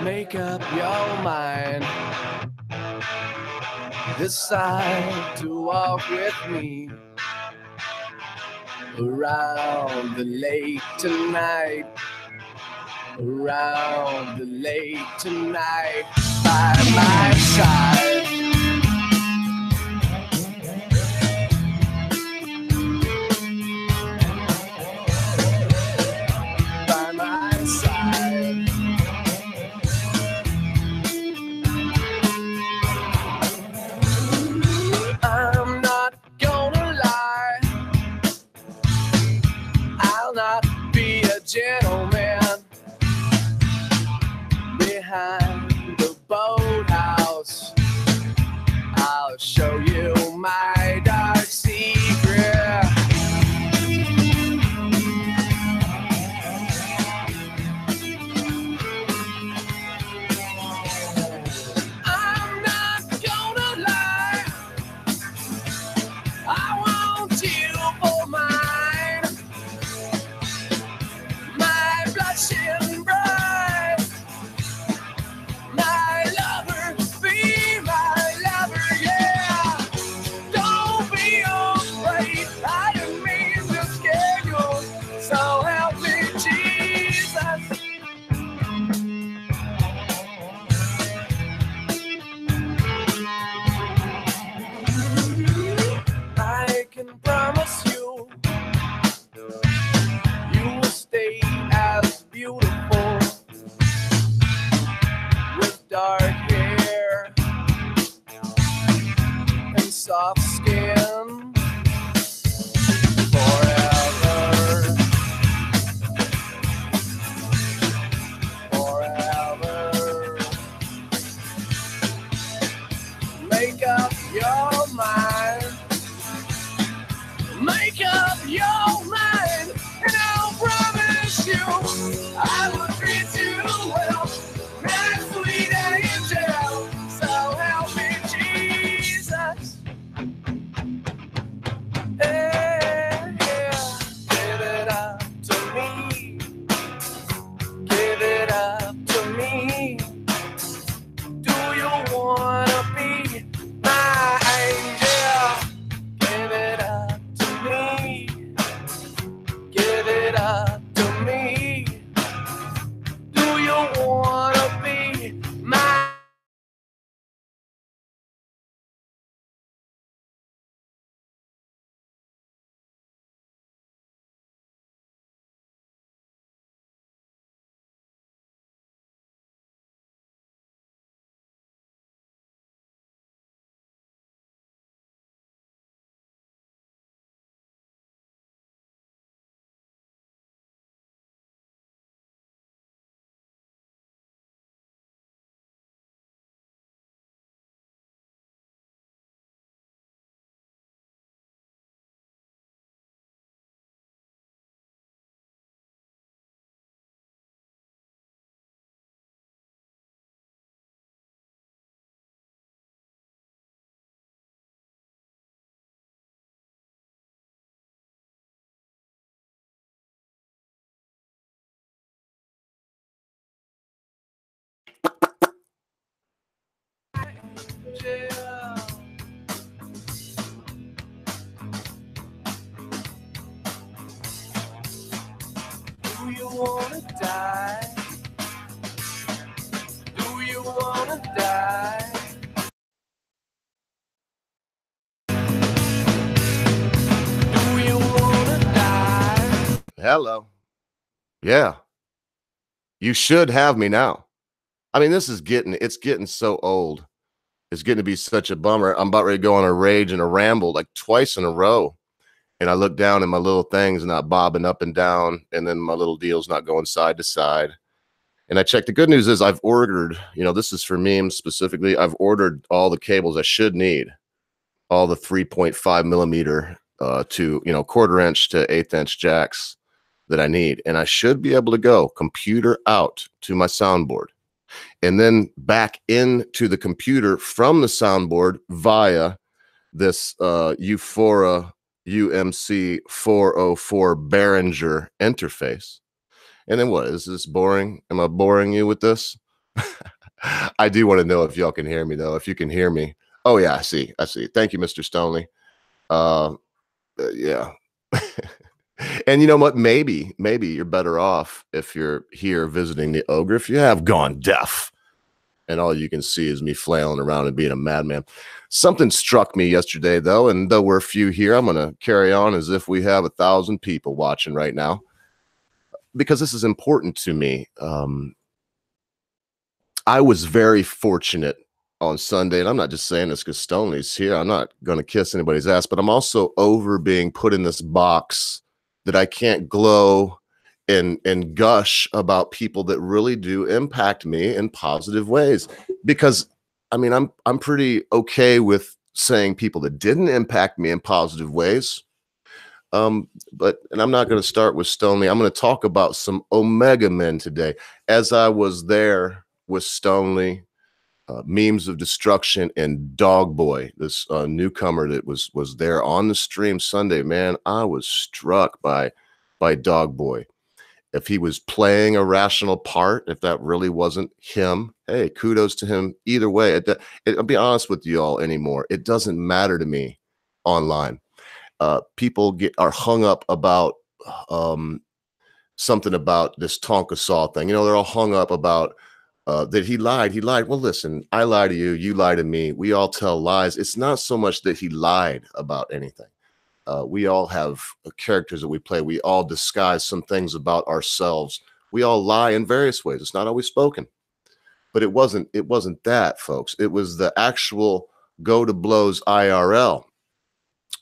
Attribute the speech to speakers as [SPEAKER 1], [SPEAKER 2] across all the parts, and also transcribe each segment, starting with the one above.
[SPEAKER 1] Make up your mind. Decide to walk with me around the lake tonight. Around the lake tonight by my side. By my side. I'm not gonna lie, I'll not be a gentleman behind the boathouse. I'll show you my dark secret. I'm not gonna lie, I want you for mine. My blushing bride, my lover, be my lover, yeah. Don't be afraid, I didn't mean to scare you. So help me, Jesus. I can promise you, you will stay as beautiful with dark hair and soft skin forever. Forever. Make up your mind. Make up your mind, and I'll promise you I will treat you well, my sweet angel. So help me, Jesus. Yeah, yeah. Give it up to me. Give it up to me. Do you wanna be my angel? Give it up to me. Give it up to me. Do you wanna be my angel? Do you wanna die? Do you wanna die? Do you wanna die?
[SPEAKER 2] Hello. Yeah. You should have me now. I mean, it's getting so old. It's getting to be such a bummer. I'm about ready to go on a rage and a ramble like twice in a row. And I look down and my little thing's not bobbing up and down. And then my little deal's not going side to side. And I checked. The good news is I've ordered, this is for memes specifically. I've ordered all the cables I should need, all the 3.5 millimeter to, quarter inch to 1/8 inch jacks that I need. And I should be able to go computer out to my soundboard and then back into the computer from the soundboard via this Euphora UMC 404 Behringer interface. And then what? Is this boring? Am I boring you with this? I do want to know if y'all can hear me though. If you can hear me. Oh yeah, I see. I see. Thank you, Mr. Stoney. Uh, yeah. And you know what? Maybe you're better off if you're here visiting the ogre, if you have gone deaf and all you can see is me flailing around and being a madman. Something struck me yesterday, though, and though we're a few here, I'm going to carry on as if we have 1,000 people watching right now because this is important to me. I was very fortunate on Sunday, and I'm not just saying this because Stoney's here. I'm not going to kiss anybody's ass, but I'm also over being put in this box that I can't glow and gush about people that really do impact me in positive ways. Because I mean, I'm pretty okay with saying people that didn't impact me in positive ways. But and I'm not going to start with Stoney. I'm going to talk about some Omega men today. As I was there with Stoney, Memes of Destruction and Dog Boy, this newcomer that was there on the stream Sunday, man, I was struck by Dog Boy. If he was playing a rational part, if that really wasn't him, hey, kudos to him. Either way, I'll be honest with you all anymore. It doesn't matter to me online. People are hung up about something about this Tonka Saw thing. You know, they're all hung up about that he lied. He lied. Well, listen, I lie to you. You lie to me. We all tell lies. It's not so much that he lied about anything. We all have characters that we play. We all disguise some things about ourselves. We all lie in various ways. It's not always spoken, but it wasn't that, folks. It was the actual go to blows IRL.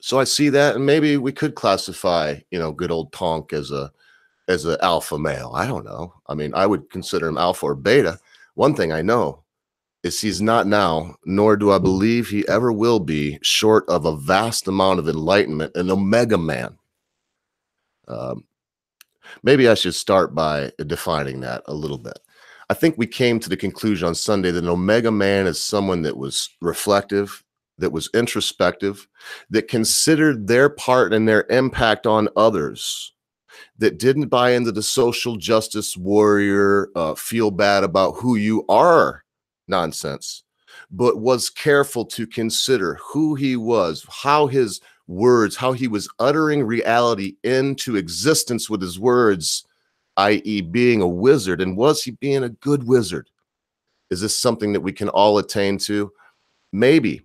[SPEAKER 2] So I see that, and maybe we could classify, you know, good old Tonk as a alpha male. I don't know. I mean, I would consider him alpha or beta. One thing I know is he's not now, nor do I believe he ever will be, short of a vast amount of enlightenment, an Omega man. Maybe I should start by defining that a little bit. I think we came to the conclusion on Sunday that an Omega man is someone that was reflective, that was introspective, that considered their part and their impact on others, that didn't buy into the social justice warrior, feel bad about who you are nonsense, but was careful to consider who he was, how his words, how he was uttering reality into existence with his words, i.e. being a wizard. And was he being a good wizard? Is this something that we can all attain to? Maybe.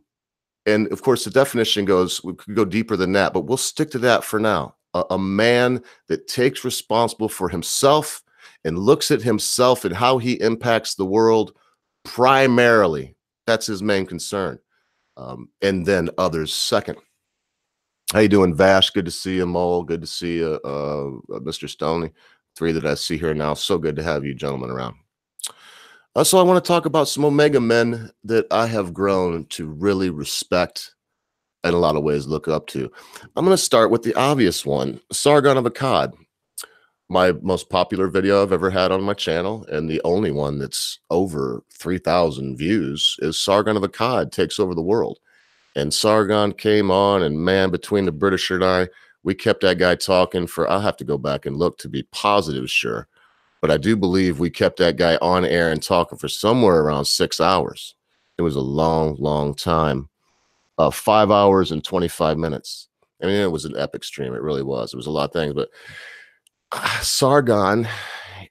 [SPEAKER 2] And of course, the definition goes, we could go deeper than that, but we'll stick to that for now. A man that takes responsible for himself and looks at himself and how he impacts the world primarily. That's his main concern. And then others second. How you doing, Vash? Good to see you, Mole. Good to see you, Mr. Stoney. Three that I see here now. So good to have you gentlemen around. So I want to talk about some Omega men that I have grown to really respect and in a lot of ways look up to. I'm going to start with the obvious one, Sargon of Akkad. My most popular video I've ever had on my channel, and the only one that's over 3,000 views, is Sargon of Akkad takes over the world. And Sargon came on, and man, between the Britisher and I, we kept that guy talking for, I'll have to go back and look to be positive sure, but I do believe we kept that guy on air and talking for somewhere around 6 hours. It was a long, long time. 5 hours and 25 minutes. I mean, it was an epic stream. It really was. It was a lot of things, but Sargon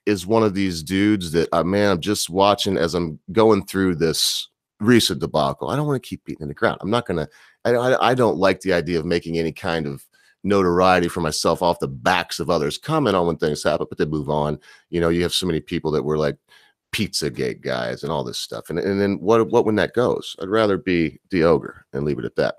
[SPEAKER 2] is one of these dudes that, man, I'm just watching as I'm going through this recent debacle. I don't want to keep beating in the ground. I'm not going to, I don't like the idea of making any kind of notoriety for myself off the backs of others. Comment on when things happen, but they move on. You know, you have so many people that were like Pizzagate guys and all this stuff. And then what when that goes? I'd rather be the ogre and leave it at that.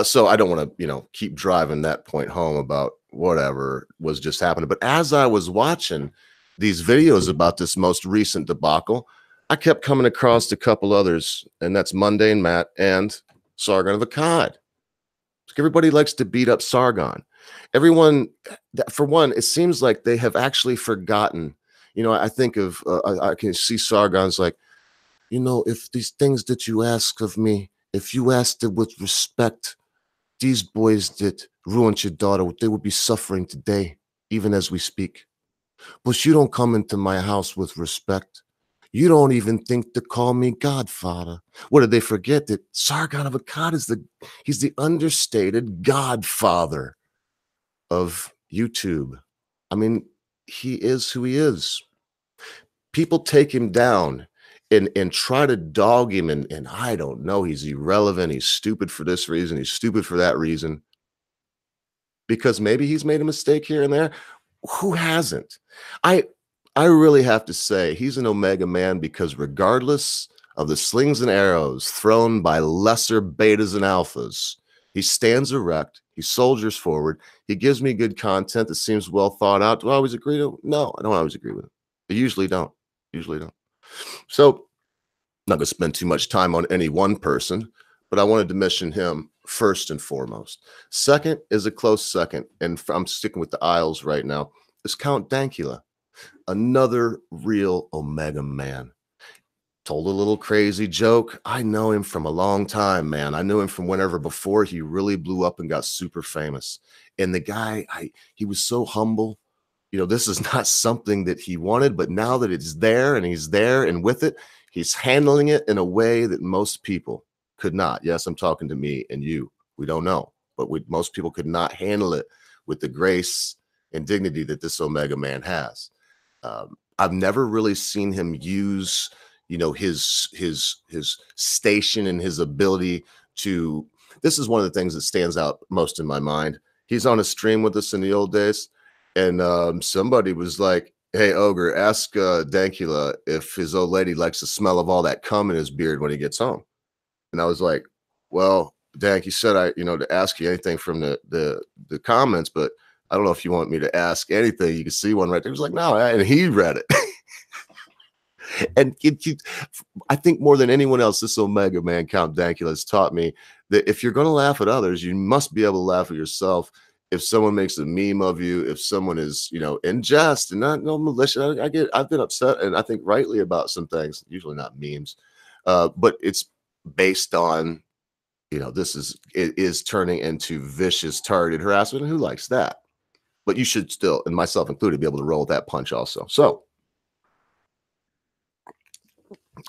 [SPEAKER 2] So I don't want to, you know, keep driving that point home about whatever was just happening. But as I was watching these videos about this most recent debacle, I kept coming across a couple others, and that's Mundane Matt and Sargon of Akkad. Everybody likes to beat up Sargon. Everyone, for one, it seems like they have actually forgotten. You know, I think of, I can see Sargon's like, you know, if these things that you ask of me, if you asked it with respect, these boys that ruined your daughter, they would be suffering today, even as we speak. But you don't come into my house with respect. You don't even think to call me Godfather. What did they forget? That Sargon of Akkad is he's the understated godfather of YouTube. I mean, he is who he is. People take him down and try to dog him, and I don't know, he's irrelevant, he's stupid for this reason, he's stupid for that reason, because maybe he's made a mistake here and there. Who hasn't? I really have to say he's an Omega man, because regardless of the slings and arrows thrown by lesser betas and alphas, he stands erect, he soldiers forward, he gives me good content that seems well thought out. Do I always agree to it? No, I don't always agree with it. I usually don't. So I'm not going to spend too much time on any one person, but I wanted to mention him first and foremost. Second is a close second, and I'm sticking with the Isles right now, is Count Dankula, another real Omega man. Told a little crazy joke. I know him from a long time, man. I knew him from whenever before he really blew up and got super famous. And the guy, he was so humble. You know, this is not something that he wanted, but now that it's there and he's there and with it, he's handling it in a way that most people could not. Yes, I'm talking to me and you. We don't know, but most people could not handle it with the grace and dignity that this Omega man has. I've never really seen him use, you know, his station and his ability to. This is one of the things that stands out most in my mind. He's on a stream with us in the old days, and somebody was like, "Hey, Ogre, ask Dankula if his old lady likes the smell of all that cum in his beard when he gets home." And I was like, "Well, Dank, you said to ask you anything from the comments, but I don't know if you want me to ask anything. You can see one right there." He was like, "No," and he read it. And I think more than anyone else, this Omega man, Count Dankula, has taught me that if you're going to laugh at others, you must be able to laugh at yourself. If someone makes a meme of you, if someone is, in jest and not no malicious, I've been upset, and I think rightly, about some things, usually not memes, but it's based on, it is turning into vicious targeted harassment, and who likes that? But you should still, and myself included, be able to roll with that punch also. So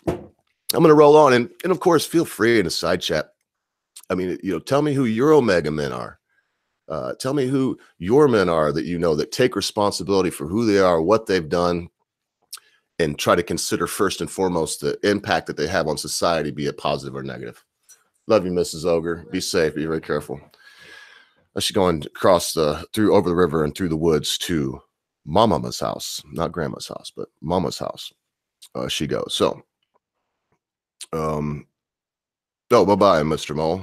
[SPEAKER 2] I'm going to roll on, and of course, feel free in a side chat. I mean, tell me who your Omega men are. Tell me who your men are that that take responsibility for who they are, what they've done, and try to consider first and foremost the impact that they have on society, be it positive or negative. Love you, Mrs. Ogre. Be safe. Be very careful. She's going across over the river and through the woods to Mama's house, not Grandma's house, but Mama's house. She goes. So, bye-bye, Mr. Mole.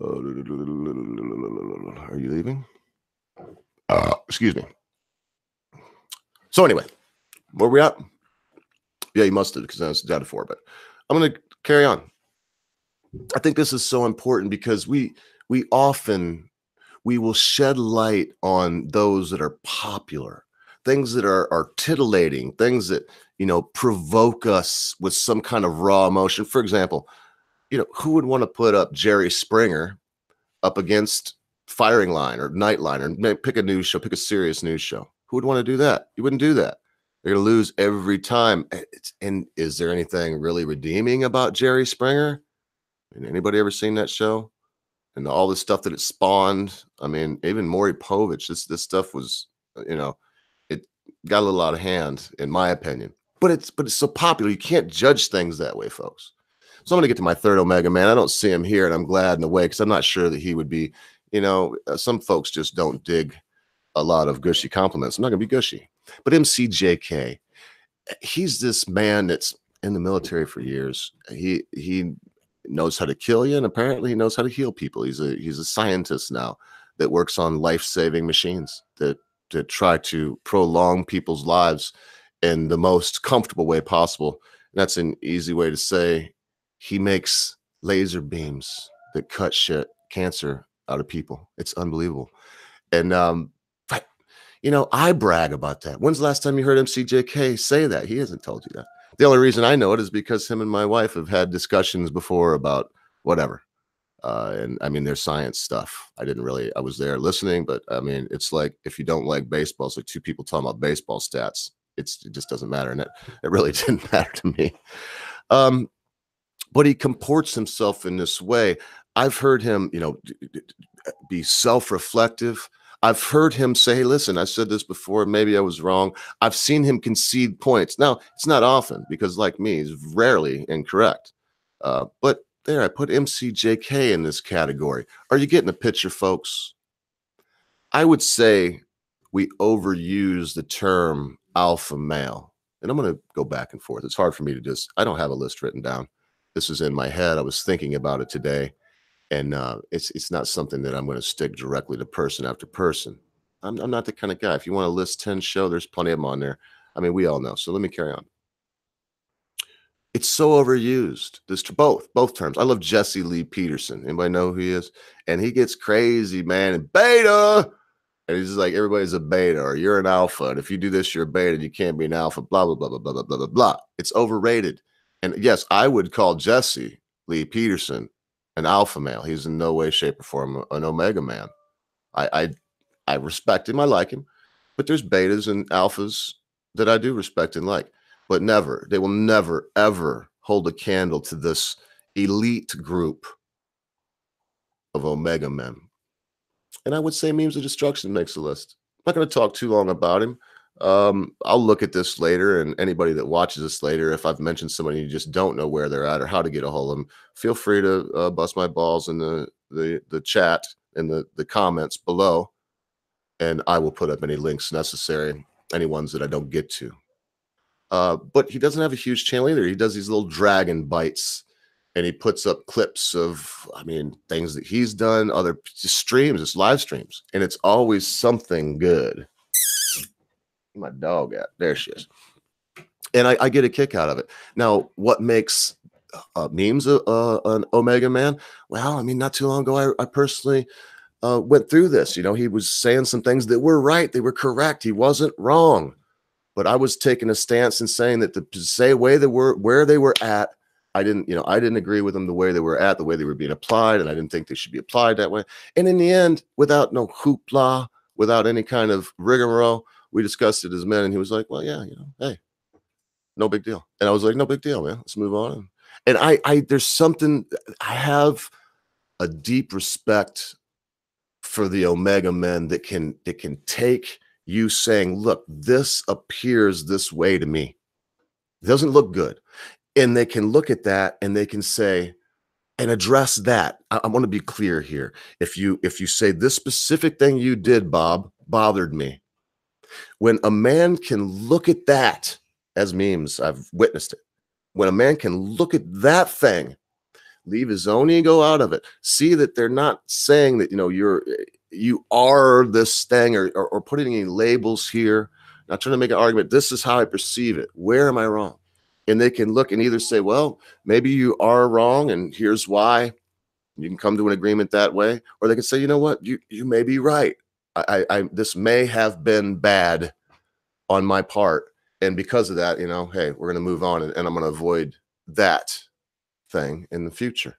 [SPEAKER 2] Are you leaving? Excuse me. So anyway, where we at? Yeah, you must have, because I was down to 4, but I'm going to carry on. I think this is so important because we will shed light on those that are popular, things that are titillating, things that, provoke us with some kind of raw emotion. For example, who would want to put up Jerry Springer up against Firing Line or Nightline, or pick a news show, pick a serious news show? Who would want to do that? You wouldn't do that. They're going to lose every time. And is there anything really redeeming about Jerry Springer? And anybody ever seen that show? And all the stuff that it spawned. I mean, even Maury Povich, this stuff was, it got a little out of hand, in my opinion. But it's so popular. You can't judge things that way, folks. So I'm going to get to my third Omega man. I don't see him here, and I'm glad in a way, because I'm not sure that he would be, some folks just don't dig a lot of gushy compliments. I'm not going to be gushy. But MCJK, he's this man that's in the military for years. He knows how to kill you, and apparently he knows how to heal people. He's a scientist now that works on life-saving machines that try to prolong people's lives in the most comfortable way possible. And that's an easy way to say he makes laser beams that cut cancer out of people. It's unbelievable. And I brag about that. When's the last time you heard MCJK say that? He hasn't told you that. The only reason I know it is because him and my wife have had discussions before about whatever. And I mean, there's science stuff. I was there listening, but I mean, it's like, if you don't like baseball, it's like two people talking about baseball stats. it just doesn't matter. And it really didn't matter to me. But he comports himself in this way. I've heard him, be self-reflective. I've heard him say, hey, listen, I said this before, maybe I was wrong. I've seen him concede points. Now, it's not often because, like me, he's rarely incorrect. But there, I put MCJK in this category. Are you getting the picture, folks? I would say we overuse the term alpha male. And I'm going to go back and forth. It's hard for me to I don't have a list written down. This is in my head. I was thinking about it today. And it's not something that I'm going to stick directly to person after person. I'm not the kind of guy. If you want to list 10 show, there's plenty of them on there. I mean, we all know. So let me carry on. It's so overused. This both terms. I love Jesse Lee Peterson. Anybody know who he is? And he gets crazy, man. And beta. And he's just like, everybody's a beta or you're an alpha. And if you do this, you're a beta. And you can't be an alpha. Blah, blah, blah, blah, blah, blah, blah, blah. It's overrated. And yes, I would call Jesse Lee Peterson an alpha male. He's in no way, shape, or form an omega man. I respect him. I like him. But there's betas and alphas that I do respect and like. But they will never, ever hold a candle to this elite group of omega men. And I would say Memes of Destruction makes the list. I'm not going to talk too long about him. I'll look at this later, and anybody that watches this later, if I've mentioned somebody you just don't know where they're at or how to get a hold of them, feel free to bust my balls in the chat and the comments below, and I will put up any links necessary, any ones that I don't get to. But he doesn't have a huge channel either. He does these little dragon bites, and he puts up clips of, things that he's done, other streams, just live streams, and it's always something good. My dog at there she is, and I get a kick out of it. Now, what makes Memes an omega man? Well, not too long ago, I personally went through this. He was saying some things that were right, they were correct, he wasn't wrong, but I was taking a stance and saying that to say where they were at, I didn't agree with them the way they were at, the way they were being applied, and I didn't think they should be applied that way. And in the end, without no hoopla, without any kind of rigmarole, we discussed it as men, and he was like, well, yeah, hey, no big deal. And I was like, no big deal, man. Let's move on. And I there's something, I have a deep respect for the omega men that can take you saying, look, this appears this way to me. It doesn't look good. And they can look at that and they can say, and address that. I want to be clear here. If you say this specific thing you did, Bob, bothered me. When a man can look at that, as Memes, I've witnessed it. When a man can look at that thing, leave his own ego out of it, see that they're not saying that, you are this thing or putting any labels here, not trying to make an argument. This is how I perceive it. Where am I wrong? And they can look and either say, well, maybe you are wrong and here's why. You can come to an agreement that way. Or they can say, you know what, you may be right. This may have been bad on my part, and because of that, hey, we're going to move on, and I'm going to avoid that thing in the future.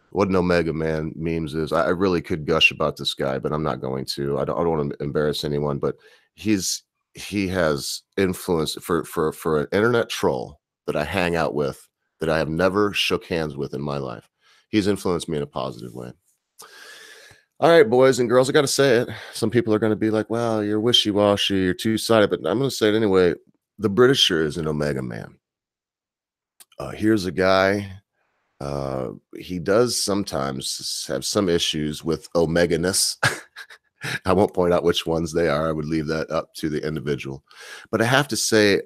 [SPEAKER 2] What an omega man Memes is. I really could gush about this guy, but I'm not going to. I don't want to embarrass anyone, but he has influence for an internet troll that I hang out with, that I have never shook hands with in my life. He's influenced me in a positive way. All right, boys and girls, I got to say it. Some people are going to be like, well, you're wishy-washy, you're two-sided, but I'm going to say it anyway. The Britisher is an omega man. Here's a guy. He does sometimes have some issues with omega-ness. I won't point out which ones they are. I would leave that up to the individual. But I have to say,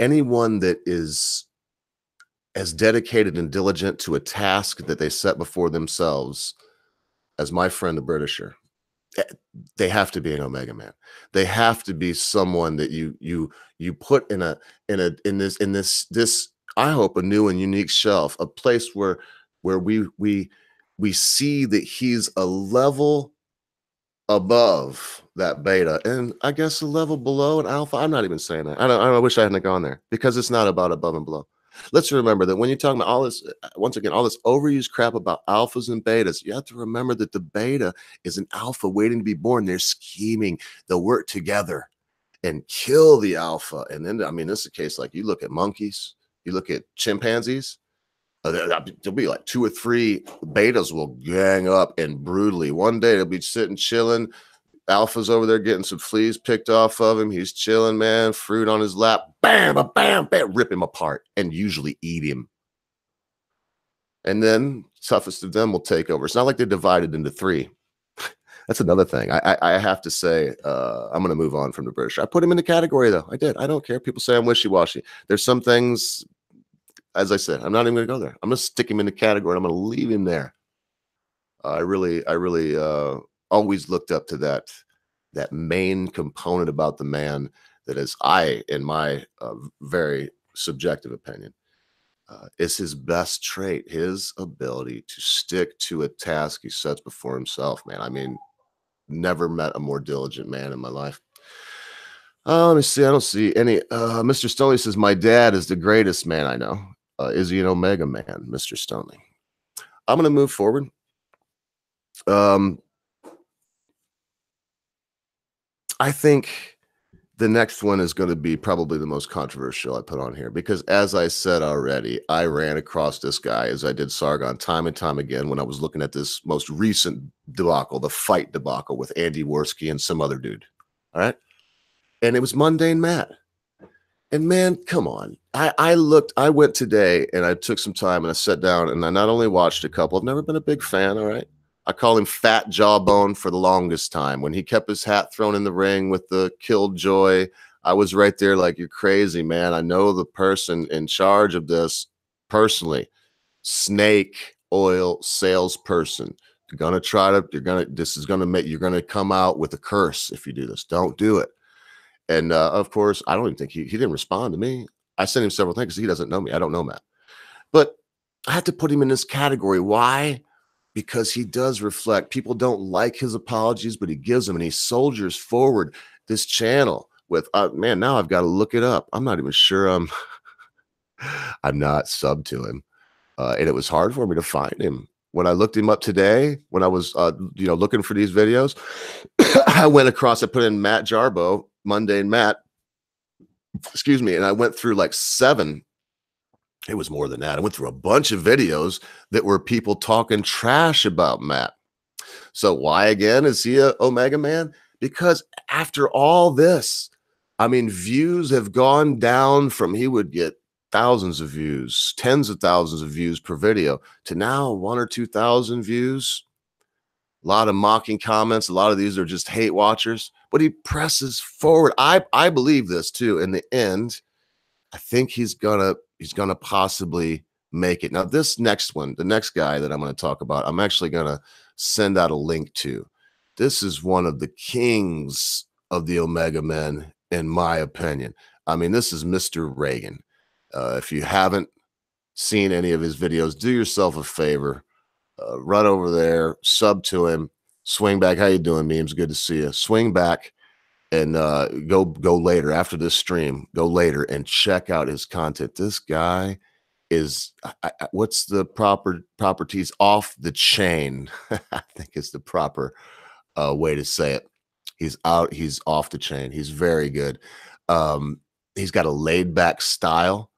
[SPEAKER 2] anyone that is as dedicated and diligent to a task that they set before themselves as my friend, the Britisher, they have to be an omega man. They have to be someone that you put in this I hope a new and unique shelf, a place where we see that he's a level above that beta, and I guess a level below an alpha. I'm not even saying that. I wish I hadn't gone there, because it's not about above and below. Let's remember that when you're talking about all this, once again, all this overused crap about alphas and betas, you have to remember that the beta is an alpha waiting to be born. They're scheming. They'll work together. and kill the alpha. And then, I mean, this is a case like you look at monkeys, you look at chimpanzees, there'll be like 2 or 3 betas will gang up and brutally. One day they'll be sitting chilling. Alpha's over there getting some fleas picked off of him. He's chilling, man, fruit on his lap. Bam, bam, bam, rip him apart and usually eat him. And then toughest of them will take over. It's not like they're divided into 3. That's another thing. I have to say, I'm going to move on from the British. I put him in the category, though. I did. I don't care. People say I'm wishy-washy. There's some things, as I said, I'm not even going to go there. I'm going to stick him in the category. I'm going to leave him there. I really always looked up to that main component about the man that is, in my very subjective opinion, is his best trait, his ability to stick to a task he sets before himself, man. I mean, never met a more diligent man in my life. Let me see. I don't see any. Mr. Stoney says, my dad is the greatest man I know. Is he an Omega man, Mr. Stoney? I'm going to move forward. I think the next one is going to be probably the most controversial I put on here because, as I said already, I ran across this guy as I did Sargon time and time again when I was looking at this most recent debacle, the fight debacle with Andy Worski and some other dude. All right. And it was Mundane Matt. And man, come on. I went today and I took some time and I sat down and I not only watched a couple, I've never been a big fan. All right. I call him Fat Jawbone for the longest time. When he kept his hat thrown in the ring with the Killjoy, I was right there like, you're crazy, man. I know the person in charge of this personally. Snake oil salesperson. You're going to come out with a curse if you do this. Don't do it. And of course, I don't even think he didn't respond to me. I sent him several things because he doesn't know me. I don't know Matt. But I had to put him in this category. Why? Because he does reflect. People don't like his apologies, but he gives them and he soldiers forward this channel with, man, now I've got to look it up. I'm not even sure I'm not subbed to him. And it was hard for me to find him. When I looked him up today, when I was, looking for these videos, I went across, I put in Matt Jarbo, Mundane Matt, excuse me. And I went through like 7. It was more than that. I went through a bunch of videos that were people talking trash about Matt. So why again is he a Omega man? Because after all this, I mean, views have gone down from he would get thousands of views, tens of thousands of views per video to now 1,000 or 2,000 views. A lot of mocking comments. A lot of these are just hate watchers, but he presses forward. I believe this too. In the end, I think he's gonna possibly make it. Now, this next one, the next guy that I'm going to talk about, I'm actually going to send out a link to. This is one of the kings of the Omega men, in my opinion. I mean, this is Mr. Reagan. If you haven't seen any of his videos, do yourself a favor. Run over there, sub to him, swing back. How you doing, Memes? Good to see you. Swing back. And go later after this stream, go later and check out his content. This guy is, what's the properties? Off the chain. I think is the proper way to say it. He's off the chain. He's very good. He's got a laid back style.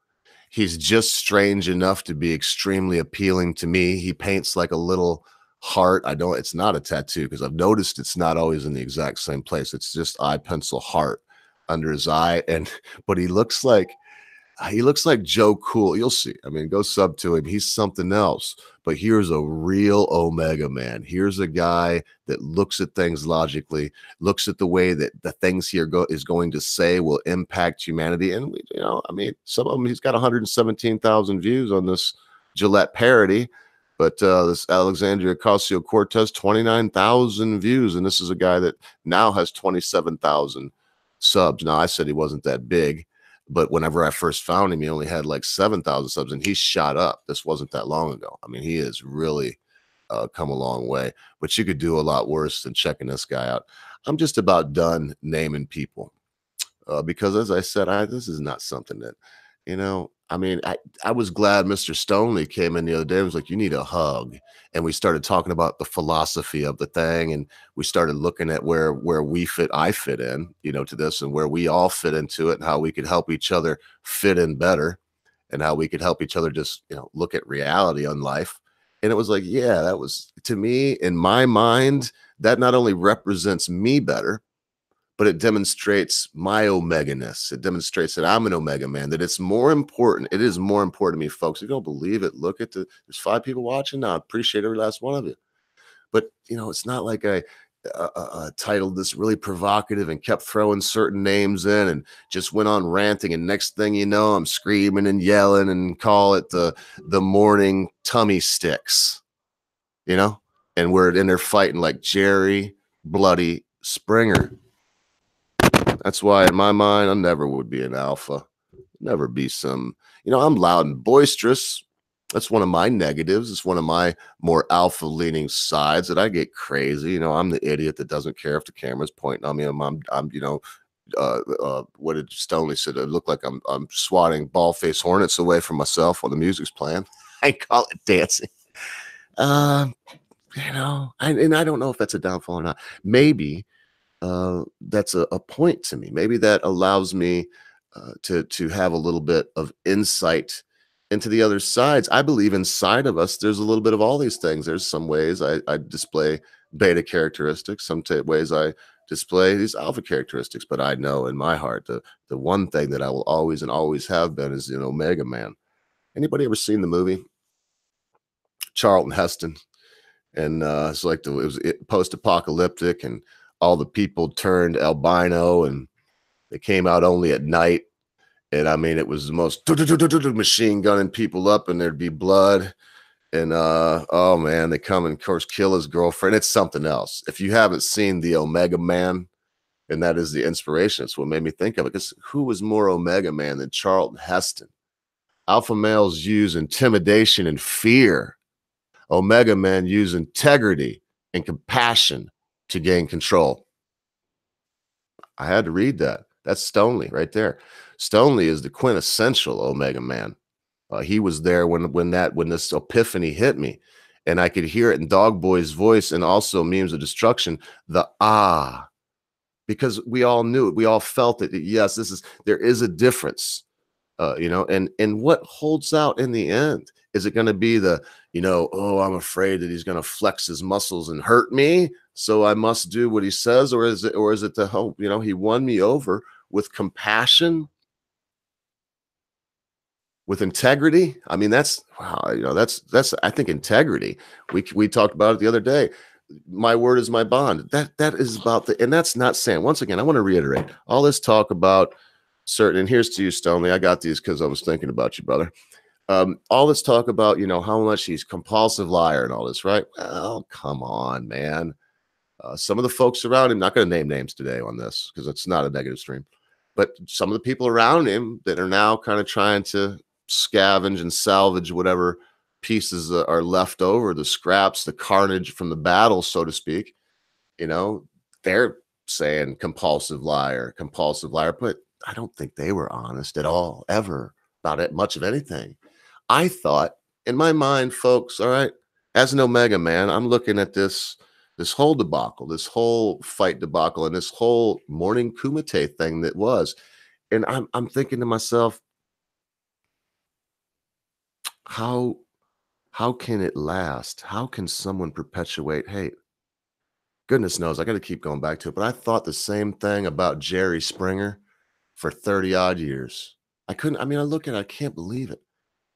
[SPEAKER 2] He's just strange enough to be extremely appealing to me. He paints like a little heart. It's not a tattoo because I've noticed it's not always in the exact same place. It's just eye pencil heart under his eye. But he looks like Joe Cool. You'll see. I mean, go sub to him. He's something else. But here's a real Omega man. Here's a guy that looks at things logically, looks at the way that the things he is going to say will impact humanity. And some of them, he's got 117,000 views on this Gillette parody. But this Alexandria Ocasio-Cortez, 29,000 views. And this is a guy that now has 27,000 subs. Now, I said he wasn't that big, but whenever I first found him, he only had like 7,000 subs, and he's shot up. This wasn't that long ago. I mean, he has really come a long way. But you could do a lot worse than checking this guy out. I'm just about done naming people because, as I said, this is not something that, I mean, I was glad Mr. Stoney came in the other day and was like, "You need a hug." And we started talking about the philosophy of the thing, and we started looking at where we fit I fit in, to this and where we all fit into it and how we could help each other fit in better and how we could help each other just, look at reality on life. And it was like, yeah, that was to me in my mind, that not only represents me better, but it demonstrates my omega-ness. It demonstrates that I'm an omega man, that it's more important. It is more important to me, folks. If you don't believe it, look at there's 5 people watching now. I appreciate every last one of you. But, it's not like I titled this really provocative and kept throwing certain names in and just went on ranting. And next thing you know, I'm screaming and yelling and call it the morning tummy sticks, you know? And we're in there fighting like Jerry Bloody Springer. That's why, in my mind, I never would be an alpha. Never be some, I'm loud and boisterous. That's one of my negatives. It's one of my more alpha leaning sides that I get crazy. I'm the idiot that doesn't care if the camera's pointing on me. What did Stoney said? It looked like I'm swatting ball face hornets away from myself while the music's playing. I call it dancing. And I don't know if that's a downfall or not. Maybe that's a point to me. Maybe that allows me to have a little bit of insight into the other sides. I believe inside of us, there's a little bit of all these things. There's some ways I display beta characteristics, some ways I display these alpha characteristics, but I know in my heart the one thing that I will always and always have been is an omega man. Anybody ever seen the movie Charlton Heston? And it's like it was post-apocalyptic, and all the people turned albino, and they came out only at night. And I mean, it was the most machine gunning people up, and there'd be blood. And oh man, they come and of course kill his girlfriend. It's something else. If you haven't seen the Omega Man, and that is the inspiration, it's what made me think of it. Because who was more Omega Man than Charlton Heston? Alpha males use intimidation and fear. Omega men use integrity and compassion to gain control. I had to read that. That's Stoney right there. Stoney is the quintessential Omega man. He was there when this epiphany hit me, and I could hear it in Dog Boy's voice, and also Memes of Destruction. The because we all knew it. We all felt it. Yes, there is a difference. And what holds out in the end? Is it going to be oh, I'm afraid that he's going to flex his muscles and hurt me, so I must do what he says? Or is it the hope, he won me over with compassion, with integrity? I mean, that's I think integrity. We talked about it the other day. My word is my bond. That is about and that's not saying, once again, I want to reiterate all this talk about certain, and here's to you, Stoney. I got these because I was thinking about you, brother. All this talk about, how much he's compulsive liar and all this, right? Well, come on, man. Some of the folks around him, not going to name names today on this because it's not a negative stream, but some of the people around him that are now kind of trying to scavenge and salvage whatever pieces are left over, the scraps, the carnage from the battle, so to speak, they're saying compulsive liar, but I don't think they were honest at all, ever, about it, much of anything. I thought in my mind, folks, all right, as an Omega man, I'm looking at this whole debacle, this whole fight debacle, and this whole morning Kumite thing that was. And I'm thinking to myself, how can it last? How can someone perpetuate hate? Goodness knows, I got to keep going back to it. But I thought the same thing about Jerry Springer for 30 odd years. I look at it, I can't believe it.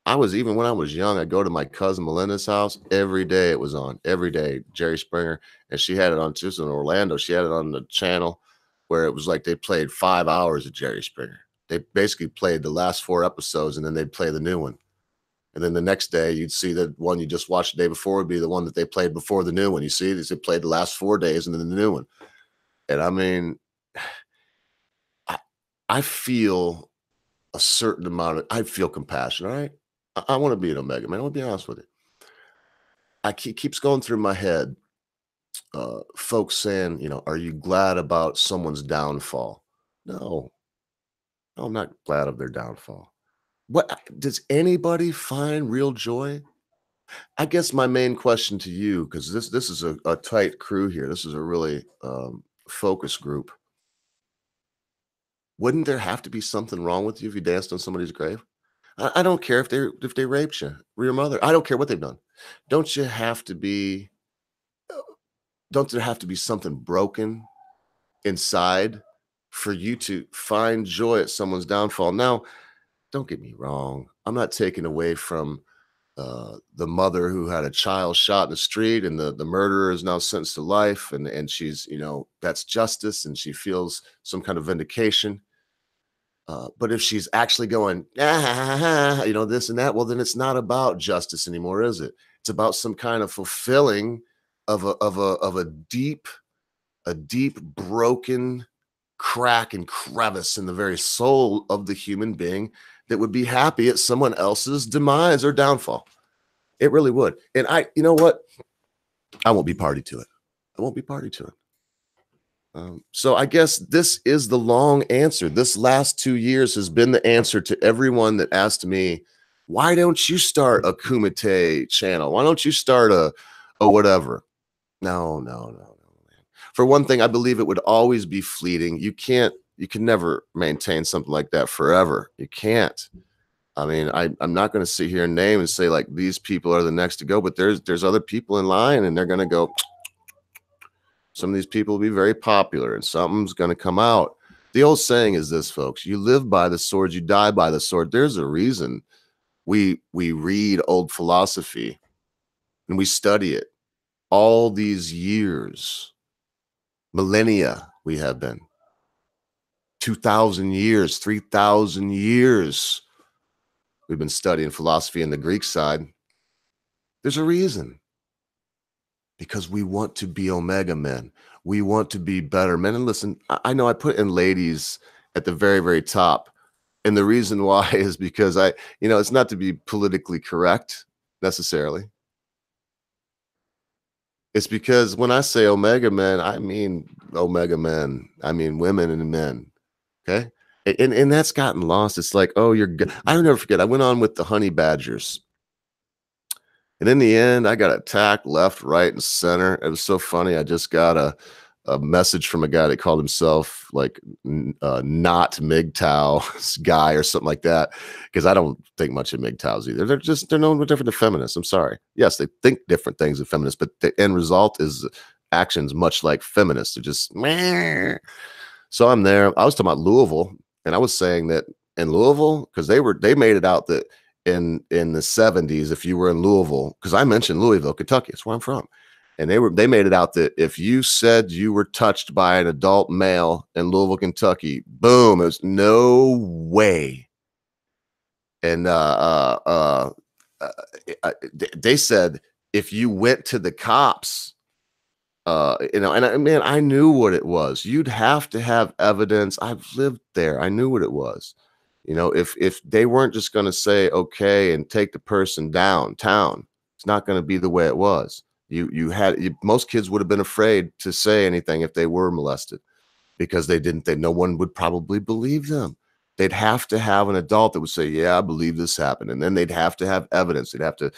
[SPEAKER 2] Even when I was young, I'd go to my cousin Melinda's house. Every day it was on. Every day, Jerry Springer. And she had it on, just in Orlando. She had it on the channel where it was like they played 5 hours of Jerry Springer. They basically played the last 4 episodes, and then they'd play the new one. And then the next day, you'd see the one you just watched the day before would be the one that they played before the new one. You see, they played the last 4 days and then the new one. And I mean, I feel a certain amount I feel compassion, all right? I want to be an Omega man. I want to be honest with you. Keeps going through my head. Folks saying, are you glad about someone's downfall? No, I'm not glad of their downfall. What does anybody find real joy? I guess my main question to you, because this is a tight crew here. This is a really focus group. Wouldn't there have to be something wrong with you if you danced on somebody's grave? I don't care if they raped you or your mother. I don't care what they've done. Don't you have to be? Don't there have to be something broken inside for you to find joy at someone's downfall? Now, don't get me wrong. I'm not taking away from the mother who had a child shot in the street, and the murderer is now sentenced to life, and she's, that's justice, and she feels some kind of vindication. But if she's actually going, this and that, well, then it's not about justice anymore, is it? It's about some kind of fulfilling of a deep broken crack and crevice in the very soul of the human being that would be happy at someone else's demise or downfall. It really would. And you know what? I won't be party to it. I won't be party to it. So I guess this is the long answer. This last 2 years has been the answer to everyone that asked me, why don't you start a Kumite channel? Why don't you start a whatever? No, man. For one thing, I believe it would always be fleeting. You can never maintain something like that forever. You can't. I mean, I'm not going to sit here and name and say like these people are the next to go, but there's other people in line, and they're going to go. Some of these people will be very popular, and something's going to come out. The old saying is this, folks: you live by the sword, you die by the sword. There's a reason we read old philosophy and we study it all these years. Millennia we have been. 2,000 years, 3,000 years. We've been studying philosophy in the Greek side. There's a reason. Because we want to be Omega men. We want to be better men. And listen, I know I put in ladies at the very, very top. And the reason why is because it's not to be politically correct necessarily. It's because when I say Omega men, I mean Omega men. I mean women and men. Okay. And that's gotten lost. It's like, oh, you're good. I'll never forget. I went on with the honey badgers. And in the end, I got attacked left, right, and center. It was so funny. I just got a message from a guy that called himself like not MGTOW guy or something like that, because I don't think much of MGTOWs either. They're known for different than feminists. I'm sorry. Yes, they think different things than feminists, but the end result is actions much like feminists. They're just meh. So I'm there. I was talking about Louisville, and I was saying that in Louisville, because they made it out that in the 70s, if you were in Louisville, because I mentioned Louisville, Kentucky, that's where I'm from, and they made it out that if you said you were touched by an adult male in Louisville, Kentucky, boom, it was no way. And they said if you went to the cops, man, I knew what it was. You'd have to have evidence. I've lived there. I knew what it was. If they weren't just going to say, okay, and take the person downtown, it's not going to be the way it was. Most kids would have been afraid to say anything if they were molested, because no one would probably believe them. They'd have to have an adult that would say, yeah, I believe this happened. And then they'd have to have evidence. They'd have to,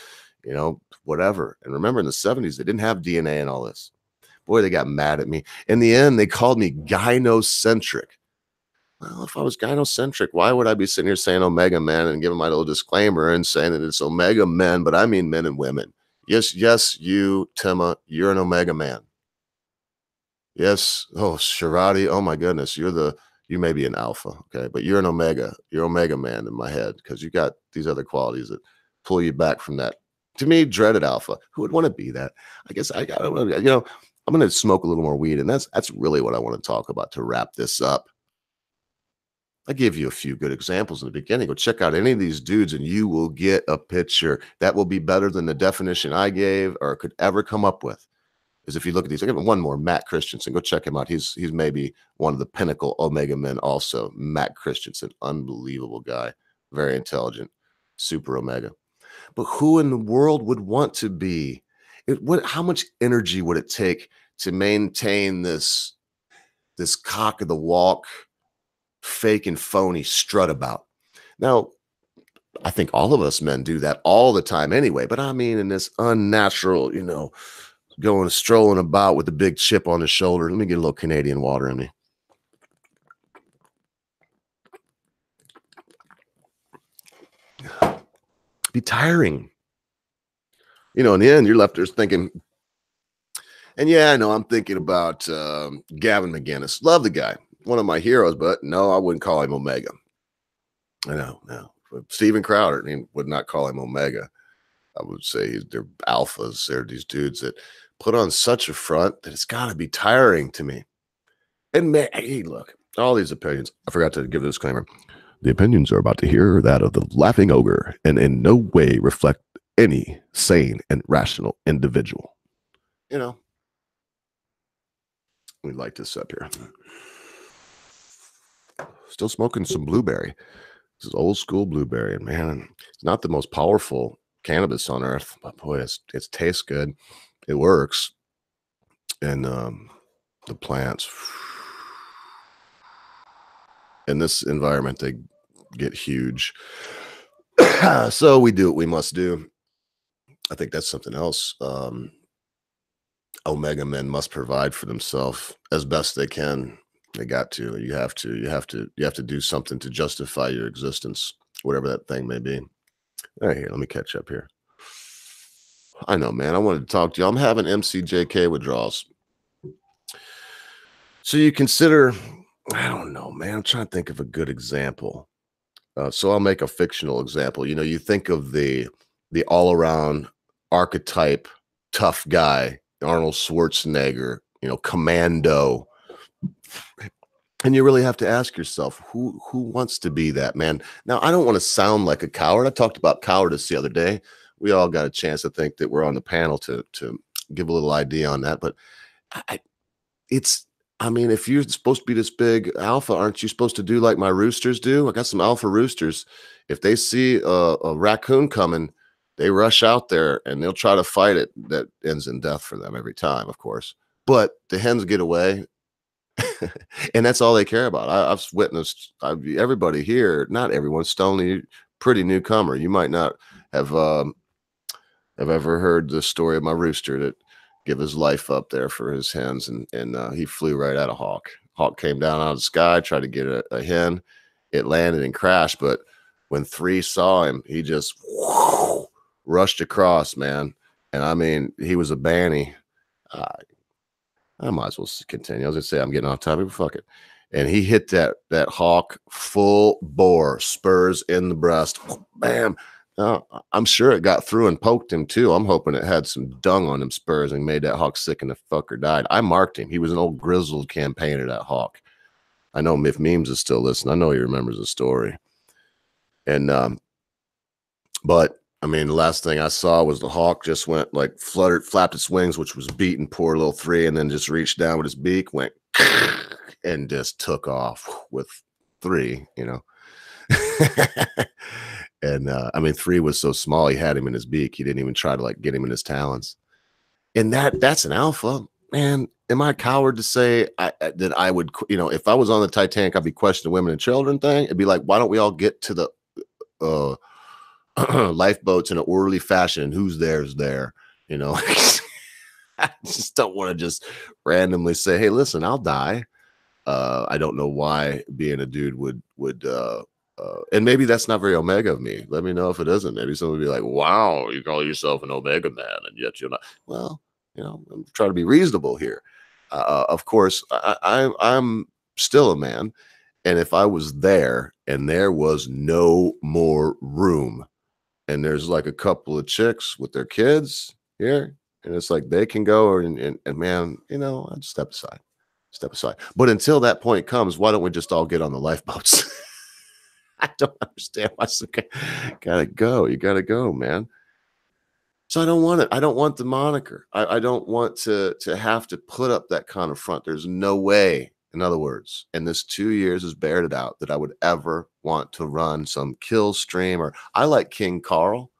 [SPEAKER 2] whatever. And remember, in the 70s, they didn't have DNA and all this. Boy, they got mad at me. In the end, they called me gynocentric. Well, if I was gynocentric, why would I be sitting here saying Omega men and giving my little disclaimer and saying that it's Omega men, but I mean men and women. Yes, you, Tima, you're an Omega man. Yes. Oh, Sharadi. Oh my goodness. You may be an alpha. Okay. But you're an Omega. You're Omega man in my head, because you got these other qualities that pull you back from that, to me, dreaded alpha. Who would want to be that? I guess I'm going to smoke a little more weed. And that's really what I want to talk about to wrap this up. I gave you a few good examples in the beginning. Go check out any of these dudes and you will get a picture that will be better than the definition I gave or could ever come up with. Is if you look at these, I give one more, Matt Christensen. Go check him out. He's maybe one of the pinnacle Omega men also. Matt Christensen, unbelievable guy, very intelligent, super Omega. But who in the world would want to be? How much energy would it take to maintain this cock of the walk, fake and phony strut about? Now, I think all of us men do that all the time anyway. But I mean, in this unnatural, going strolling about with a big chip on his shoulder. Let me get a little Canadian water in me. Be tiring. In the end, you're left there thinking, and yeah, I know I'm thinking about Gavin McInnes. Love the guy, one of my heroes, but no, I wouldn't call him Omega. I know, no. Steven Crowder, he would not call him Omega. I would say they're alphas. They're these dudes that put on such a front that it's got to be tiring to me. And hey, look, all these opinions. I forgot to give a disclaimer. The opinions are about to hear that of the laughing ogre and in no way reflect any sane and rational individual. We light this up here. Still smoking some blueberry. This is old school blueberry. And man, it's not the most powerful cannabis on earth, but boy, it tastes good. It works. And the plants in this environment, they get huge. So we do what we must do. I think that's something else. Omega men must provide for themselves as best they can. They got to. You have to do something to justify your existence, whatever that thing may be. All right, here, let me catch up here. I know, man. I wanted to talk to you. I'm having MCJK withdrawals. So you consider, I don't know, man. I'm trying to think of a good example. So I'll make a fictional example. You think of the all-around archetype tough guy, Arnold Schwarzenegger, commando. And you really have to ask yourself, who wants to be that man? Now, I don't want to sound like a coward. I talked about cowardice the other day. We all got a chance to think that we're on the panel to give a little idea on that. But if you're supposed to be this big alpha, aren't you supposed to do like my roosters do? I got some alpha roosters. If they see a raccoon coming, they rush out there and they'll try to fight it. That ends in death for them every time, of course. But the hens get away. And that's all they care about. I've witnessed everybody here, not everyone, Stoney, pretty newcomer. You might not have ever heard the story of my rooster that give his life up there for his hens, and he flew right at a hawk. Hawk came down out of the sky, tried to get a hen. It landed and crashed, but when 3 saw him, he just rushed across, man. And I mean, he was a banny. I might as well continue. I was gonna say I'm getting off topic, but fuck it. And he hit that hawk full bore, spurs in the breast. Bam. I'm sure it got through and poked him too. I'm hoping it had some dung on them spurs and made that hawk sick and the fucker died. I marked him. He was an old grizzled campaigner, that hawk. I know if Memes is still listening. I know he remembers the story. And but I mean, the last thing I saw was the hawk just went like flapped its wings, which was beating poor little 3, and then just reached down with his beak, went and just took off with 3, And I mean, 3 was so small, he had him in his beak. He didn't even try to get him in his talons. And that's an alpha, man. Am I a coward to say that I would, if I was on the Titanic, I'd be questioning women and children thing. It'd be like, why don't we all get to the lifeboats in an orderly fashion, and who's there is there, I just don't want to just randomly say, hey, listen, I'll die. I don't know why being a dude would and maybe that's not very Omega of me. Let me know if it isn't. Maybe someone would be like, wow, you call yourself an Omega man and yet you're not. Well, I'm trying to be reasonable here. Of course, I'm still a man, and if I was there and there was no more room, and there's like a couple of chicks with their kids here, and it's like they can go and man, I'd step aside. But until that point comes, why don't we just all get on the lifeboats? I don't understand why gotta go. You gotta go, man. So I don't want it. I don't want the moniker. I don't want to have to put up that kind of front. There's no way, in other words, and this 2 years has bared it out, that I would ever want to run some kill stream. Or I like King Carl.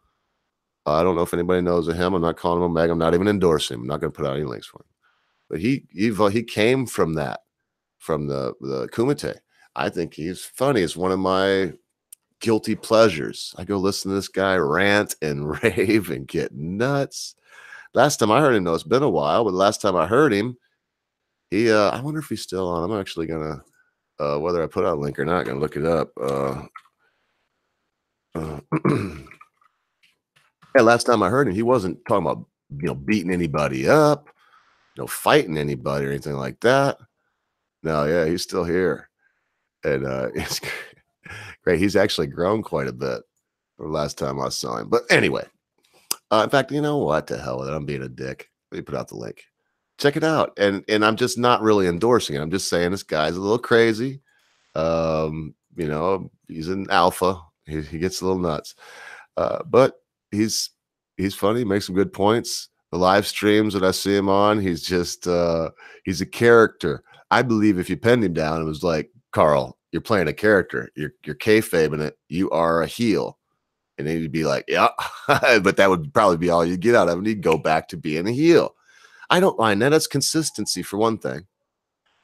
[SPEAKER 2] I don't know if anybody knows of him. I'm not calling him Omega. I'm not even endorsing him. I'm not going to put out any links for him. But he came from that, from the Kumite. I think he's funny. It's one of my guilty pleasures. I go listen to this guy rant and rave and get nuts. Last time I heard him, though, it's been a while, but the last time I heard him, I wonder if he's still on. I'm actually gonna, whether I put out a link or not, gonna look it up. Yeah, last time I heard him, he wasn't talking about beating anybody up, fighting anybody or anything like that. No, yeah, he's still here, and it's great. He's actually grown quite a bit from last time I saw him. But anyway, in fact, you know what? The hell with it. I'm being a dick. Let me put out the link. Check it out. And I'm just not really endorsing it. I'm just saying this guy's a little crazy. He's an alpha. He gets a little nuts. But he's funny, makes some good points. The live streams that I see him on, he's just he's a character. I believe if you pinned him down, it was like, Carl, you're playing a character. You're kayfabing it. You are a heel. And then he'd be like, yeah, but that would probably be all you get out of him. He'd go back to being a heel. I don't mind that. That's consistency for one thing.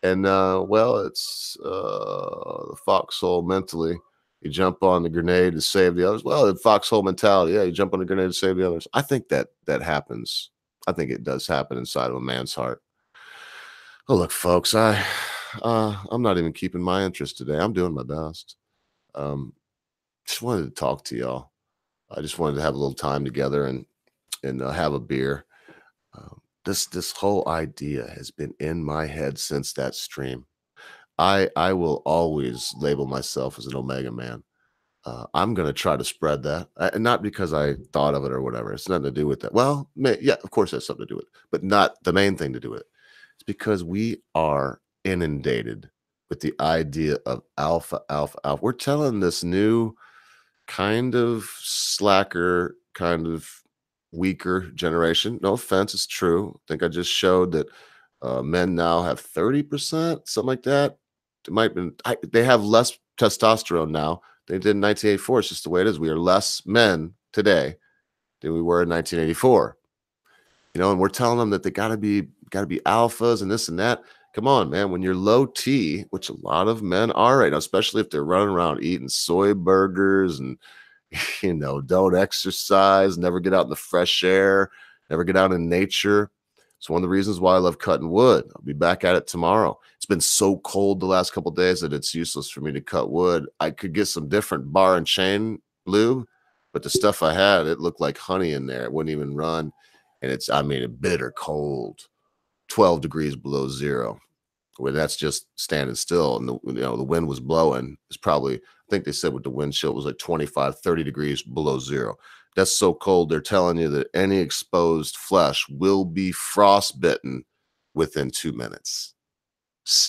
[SPEAKER 2] And it's the foxhole mentally. You jump on the grenade to save the others. Well, the foxhole mentality. Yeah, you jump on the grenade to save the others. I think that happens. I think it does happen inside of a man's heart. Oh, look, folks, I'm not even keeping my interest today. I'm doing my best. Just wanted to talk to y'all. I just wanted to have a little time together and have a beer. This whole idea has been in my head since that stream. I will always label myself as an Omega man. I'm going to try to spread that, not because I thought of it or whatever. It's nothing to do with that. Well, yeah, of course, that's something to do with it, but not the main thing to do with it. It's because we are inundated with the idea of alpha, alpha, alpha. We're telling this new kind of slacker, kind of weaker generation. No offense, it's true. I think I just showed that men now have 30%, something like that. It might be, they have less testosterone now than they did in 1984. It's just the way it is. We are less men today than we were in 1984. And we're telling them that they gotta be alphas and this and that. Come on, man. When you're low T, which a lot of men are right now, especially if they're running around eating soy burgers and don't exercise, never get out in the fresh air, never get out in nature. It's one of the reasons why I love cutting wood. I'll be back at it tomorrow. It's been so cold the last couple of days that it's useless for me to cut wood. I could get some different bar and chain lube, but the stuff I had, it looked like honey in there. It wouldn't even run. And it's, bitter cold, 12 degrees below zero. Where that's just standing still, and the wind was blowing. It's probably, I think they said with the wind chill it was like 25, 30 degrees below zero. That's so cold. They're telling you that any exposed flesh will be frostbitten within 2 minutes.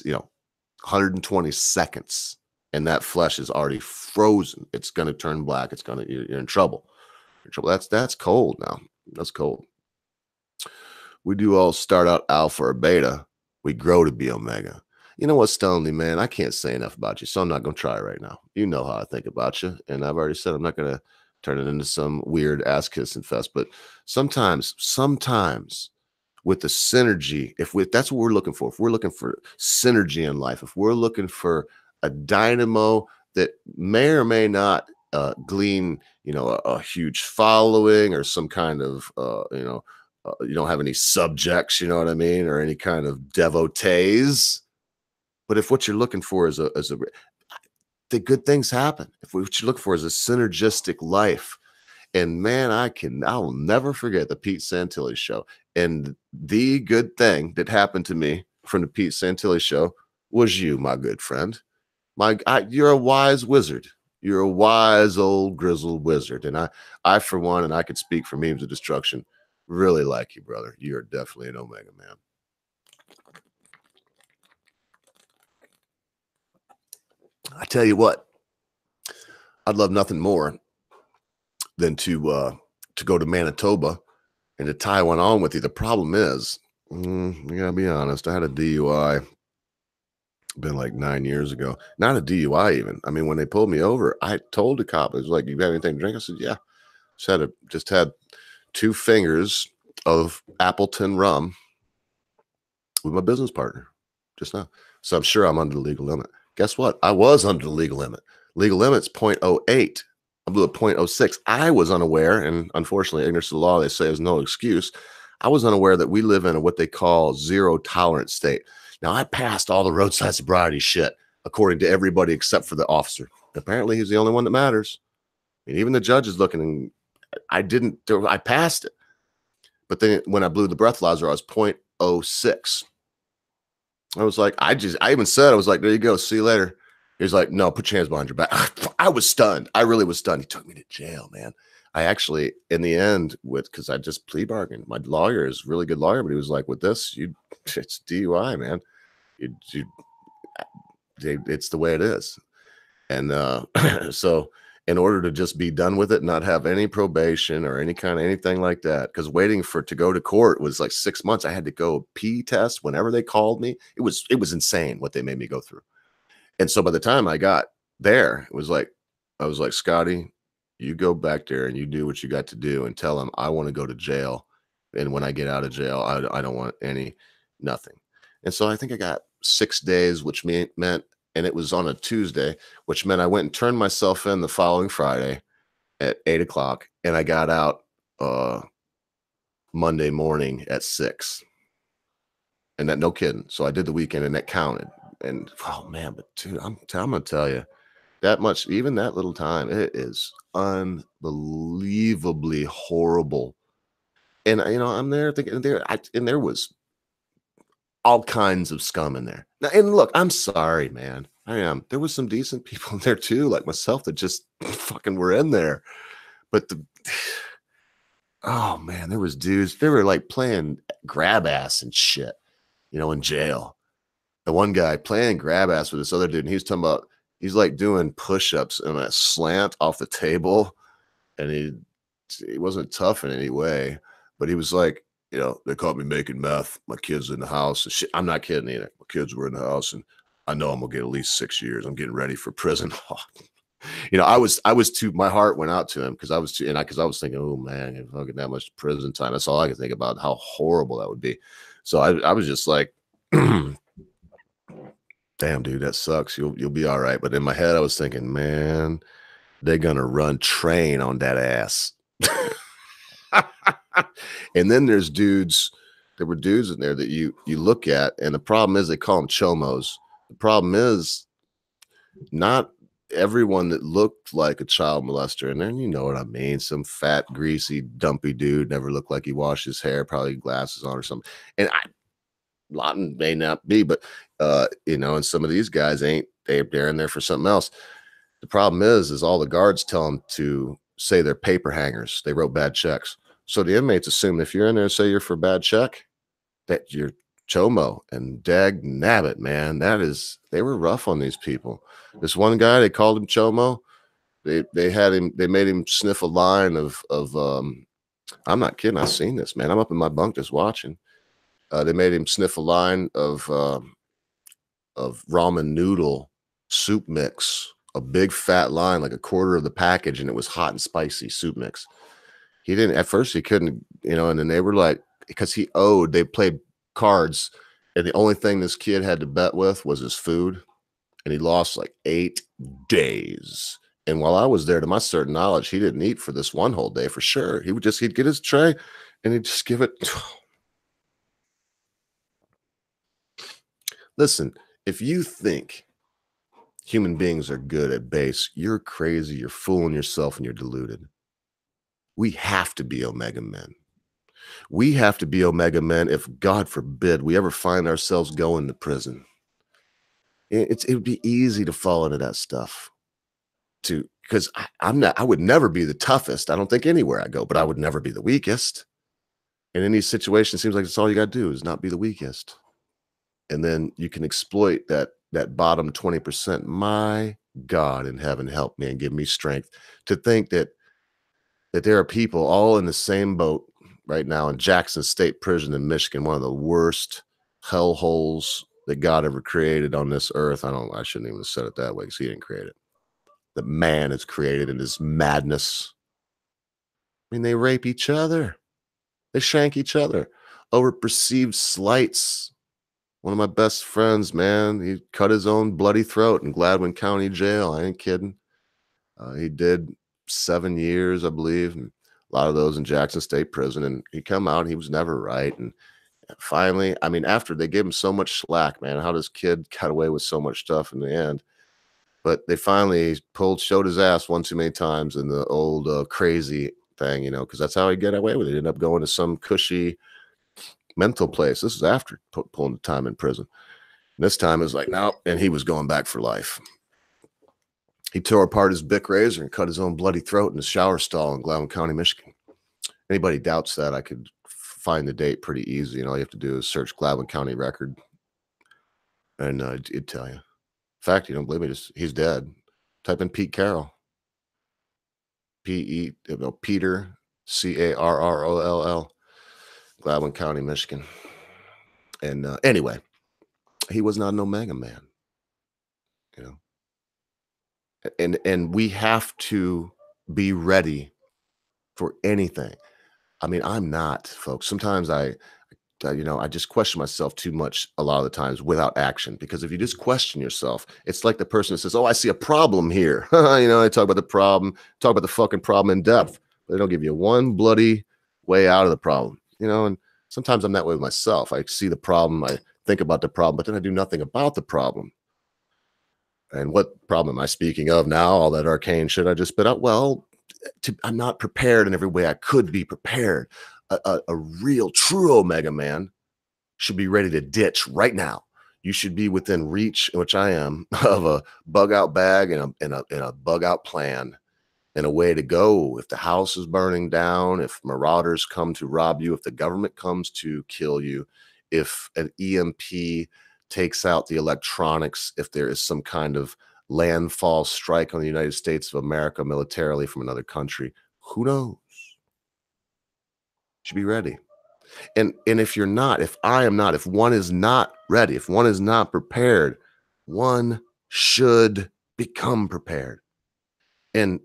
[SPEAKER 2] 120 seconds, and that flesh is already frozen. It's going to turn black. You're in trouble. That's cold now. That's cold. We do all start out alpha or beta. We grow to be Omega. You know what, Stonely, man? I can't say enough about you, so I'm not going to try right now. You know how I think about you, and I've already said I'm not going to turn it into some weird ass-kissing fest, but sometimes with the synergy, that's what we're looking for. If we're looking for synergy in life, if we're looking for a dynamo that may or may not glean, a huge following or some kind of, you don't have any subjects, you know what I mean, or any kind of devotees. But if what you're looking for is the good things happen. If what you're looking for is a synergistic life, and man, I will never forget the Pete Santilli show. And the good thing that happened to me from the Pete Santilli show was you, my good friend. You're a wise wizard. You're a wise old grizzled wizard, and I for one, and I could speak for Memes of Destruction, really like you, brother. You're definitely an Omega man. I tell you what, I'd love nothing more than to go to Manitoba and to tie one on with you. The problem is, I gotta be honest, I had a DUI been like 9 years ago. Not a DUI even. When they pulled me over, I told the cop, it was like, you got anything to drink? I said, yeah. Just had 2 fingers of Appleton rum with my business partner just now. So I'm sure I'm under the legal limit. Guess what? I was under the legal limit. Legal limit's 0.08. I blew a 0.06. I was unaware, and unfortunately, ignorance of the law, they say, is no excuse. I was unaware that we live in a, what they call zero tolerance state. Now, I passed all the roadside sobriety shit, according to everybody except for the officer. Apparently, he's the only one that matters. And even the judge is looking, and I passed it. But then when I blew the breathalyzer, I was 0.06. I was like, I even said, I was like, there you go. See you later. He's like, no, put your hands behind your back. I was stunned. I really was stunned. He took me to jail, man. I actually, in the end, because I just plea bargained. My lawyer is a really good lawyer, but he was like, with this, it's DUI, man. It's the way it is. And so in order to just be done with it, not have any probation or any kind of anything like that, because waiting to go to court was like 6 months. I had to go pee test whenever they called me. It was insane what they made me go through. And so by the time I got there, I was like, Scotty, you go back there and you do what you got to do and tell them I want to go to jail. And when I get out of jail, I don't want nothing. And so I think I got 6 days, which meant, and it was on a Tuesday, which meant I went and turned myself in the following Friday at 8 o'clock. And I got out Monday morning at 6. And that, no kidding. So I did the weekend and that counted. And oh man, but dude, I'm gonna tell you, that much, even that little time, it is unbelievably horrible. And I'm there thinking there was all kinds of scum in there. Now, and look, I'm sorry, man. I am. There was some decent people in there too, like myself, that just fucking were in there. But oh man, there was dudes. They were like playing grab ass and shit, in jail. The one guy playing grab ass with this other dude, and he was talking about, he's like doing push-ups in a slant off the table, and he wasn't tough in any way, but he was like, they caught me making meth. My kids in the house. And shit. I'm not kidding either. My kids were in the house, and I know I'm gonna get at least 6 years. I'm getting ready for prison. I was too. My heart went out to him because I was too, and because I was thinking, oh man, if I get that much prison time, that's all I could think about. How horrible that would be. So I was just like, damn, dude, that sucks. You'll be all right. But in my head, I was thinking, man, they're gonna run train on that ass. And then there were dudes in there that you look at, and the problem is they call them chomos. The problem is not everyone that looked like a child molester, and then you know what I mean, some fat, greasy, dumpy dude, never looked like he washed his hair, probably glasses on or something. And a lot may not be, but and some of these guys they're in there for something else. The problem is all the guards tell them to say they're paper hangers. They wrote bad checks. So the inmates assume if you're in there and say you're for a bad check, that you're chomo. And dag nabbit, man, they were rough on these people. This one guy, they called him chomo. They made him sniff a line of I'm not kidding. I've seen this, man. I'm up in my bunk just watching. They made him sniff a line of ramen noodle soup mix, a big fat line, like a quarter of the package, and it was hot and spicy soup mix. He didn't, at first he couldn't, and then they were like, because they played cards, and the only thing this kid had to bet with was his food, and he lost like 8 days. And while I was there, to my certain knowledge, he didn't eat for this one whole day for sure. He'd get his tray and he'd just give it. Listen, if you think human beings are good at base, you're crazy, you're fooling yourself, and you're deluded. We have to be Omega men. We have to be Omega men if, God forbid, we ever find ourselves going to prison. It would be easy to fall into that stuff. Because I would never be the toughest. I don't think anywhere I go, but I would never be the weakest. And in these situations, it seems like that's all you got to do is not be the weakest. And then you can exploit that bottom 20%. My God in heaven, help me and give me strength to think that there are people all in the same boat right now in Jackson State Prison in Michigan, one of the worst hellholes that God ever created on this earth. I shouldn't even have said it that way because he didn't create it. The man is created in his madness. I mean, they rape each other. They shank each other over perceived slights. One of my best friends, man, he cut his own bloody throat in Gladwin County Jail. I ain't kidding. He did 7 years, I believe, and a lot of those in Jackson State Prison. And he come out, and he was never right. And finally, I mean, after they gave him so much slack, man, how this kid got away with so much stuff in the end? But they finally showed his ass one too many times in the old crazy thing, because that's how he get away with it. He ended up going to some cushy mental place. This is after pulling the time in prison. And this time it was like, no, and he was going back for life. He tore apart his Bic razor and cut his own bloody throat in his shower stall in Gladwin County, Michigan. Anybody doubts that, I could find the date pretty easy. All you have to do is search Gladwin County record, and it'd tell you. In fact, you don't believe me? He's dead. Type in Pete Carroll. Peter Carroll, Gladwin County, Michigan. And anyway, he was not an Omega man, and we have to be ready for anything. I mean, I'm not, folks. Sometimes I just question myself too much a lot of the times without action, because if you just question yourself, it's like the person that says, oh, I see a problem here. They talk about the problem, talk about the fucking problem in depth, but they don't give you one bloody way out of the problem, and sometimes I'm that way with myself. I see the problem, I think about the problem, but then I do nothing about the problem. And what problem am I speaking of now? All that arcane shit I just spit out? Well, I'm not prepared in every way I could be prepared. A real, true Omega man should be ready to ditch right now. You should be within reach, which I am, of a bug out bag and a bug out plan and a way to go. If the house is burning down, if marauders come to rob you, if the government comes to kill you, if an EMP takes out the electronics, if there is some kind of landfall strike on the United States of America militarily from another country, who knows? Should be ready. And if you're not, if I am not, if one is not ready, if one is not prepared, one should become prepared. And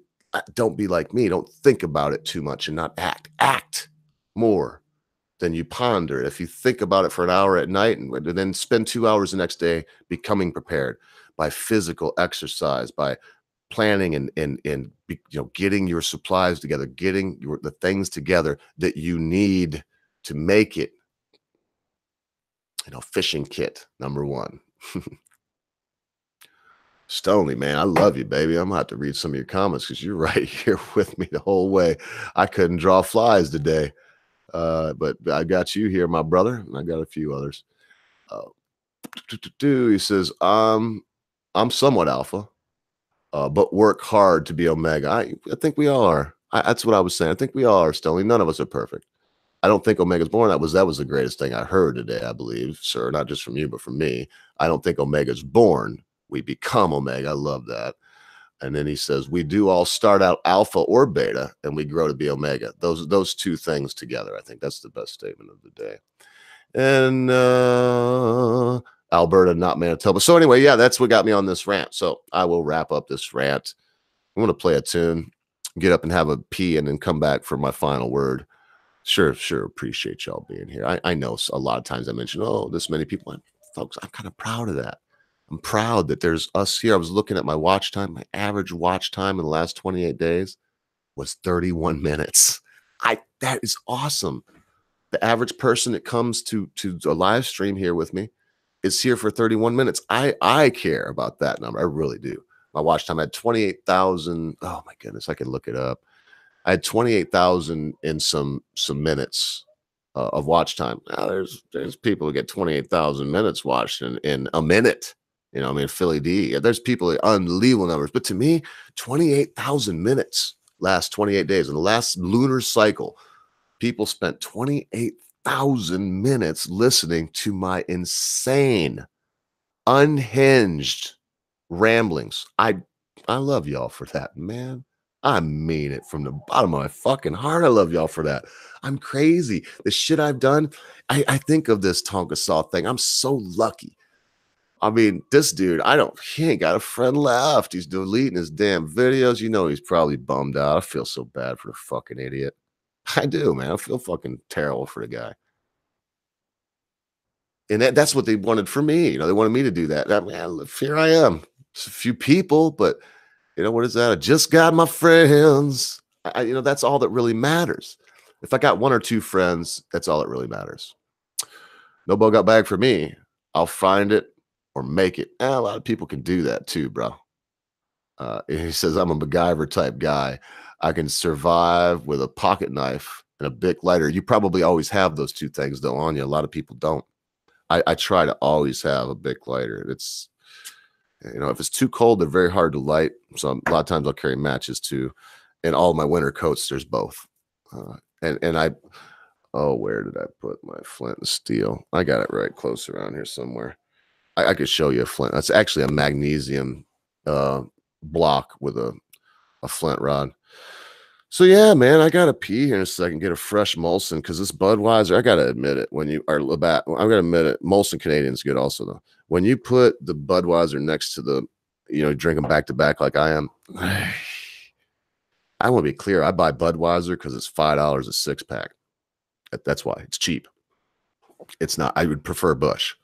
[SPEAKER 2] don't be like me. Don't think about it too much and not act. Act more than you ponder. If you think about it for an hour at night and then spend 2 hours the next day becoming prepared by physical exercise, by planning and getting your supplies together, getting the things together that you need to make it. Fishing kit number 1. Stoney, man, I love you, baby. I'm gonna have to read some of your comments because you're right here with me the whole way. I couldn't draw flies today. But I got you here, my brother, and I got a few others. He says, I'm somewhat alpha, but work hard to be Omega. I think we all are. That's what I was saying. I think we all are, Stoney. None of us are perfect. I don't think Omega's born. That was the greatest thing I heard today, I believe, sir. Not just from you, but from me. I don't think Omega's born. We become Omega. I love that. And then he says, we do all start out alpha or beta, and we grow to be Omega. Those two things together, I think that's the best statement of the day. And Alberta, not Manitoba. So anyway, yeah, that's what got me on this rant. So I will wrap up this rant. I'm going to play a tune, get up and have a pee, and then come back for my final word. Sure. Appreciate y'all being here. I know a lot of times I mention, this many people. Folks, I'm kind of proud of that. I'm proud that there's us here. I was looking at my watch time. My average watch time in the last 28 days was 31 minutes. That is awesome. The average person that comes to a live stream here with me is here for 31 minutes. I care about that number. I really do. My watch time had 28,000. Oh my goodness, I can look it up. I had 28,000 in some minutes of watch time. Now there's people who get 28,000 minutes watched in a minute. Philly D. There's people at unbelievable numbers, but to me, 28,000 minutes last 28 days. In the last lunar cycle, people spent 28,000 minutes listening to my insane, unhinged ramblings. I love y'all for that, man. I mean it from the bottom of my fucking heart. I love y'all for that. I'm crazy. The shit I've done, I think of this Tonka Saw thing. I'm so lucky. I mean, this dude, he ain't got a friend left. He's deleting his damn videos. He's probably bummed out. I feel so bad for the fucking idiot. I do, man. I feel fucking terrible for the guy. And that's what they wanted for me. You know, they wanted me to do that. I mean, here I am. It's a few people, but what is that? I just got my friends. That's all that really matters. If I got one or two friends, that's all that really matters. No bug out bag for me. I'll find it or make it. A lot of people can do that too, bro. He says, I'm a MacGyver type guy. I can survive with a pocket knife and a Bic lighter. You probably always have those two things though on you. A lot of people don't. I try to always have a Bic lighter. It's, if it's too cold, they're very hard to light. So a lot of times I'll carry matches too. And all my winter coats, there's both. Where did I put my flint and steel? I got it right close around here somewhere. I could show you a flint. That's actually a magnesium block with a flint rod. So yeah, man, I gotta pee here in a second, get a fresh Molson, because this Budweiser, I gotta admit it, when you are Labatt, I'm gonna admit it, Molson Canadian's good also though. When you put the Budweiser next to the, drink them back to back like I am, I want to be clear, I buy Budweiser because it's $5 a 6-pack. That's why it's cheap. It's not, I would prefer Busch.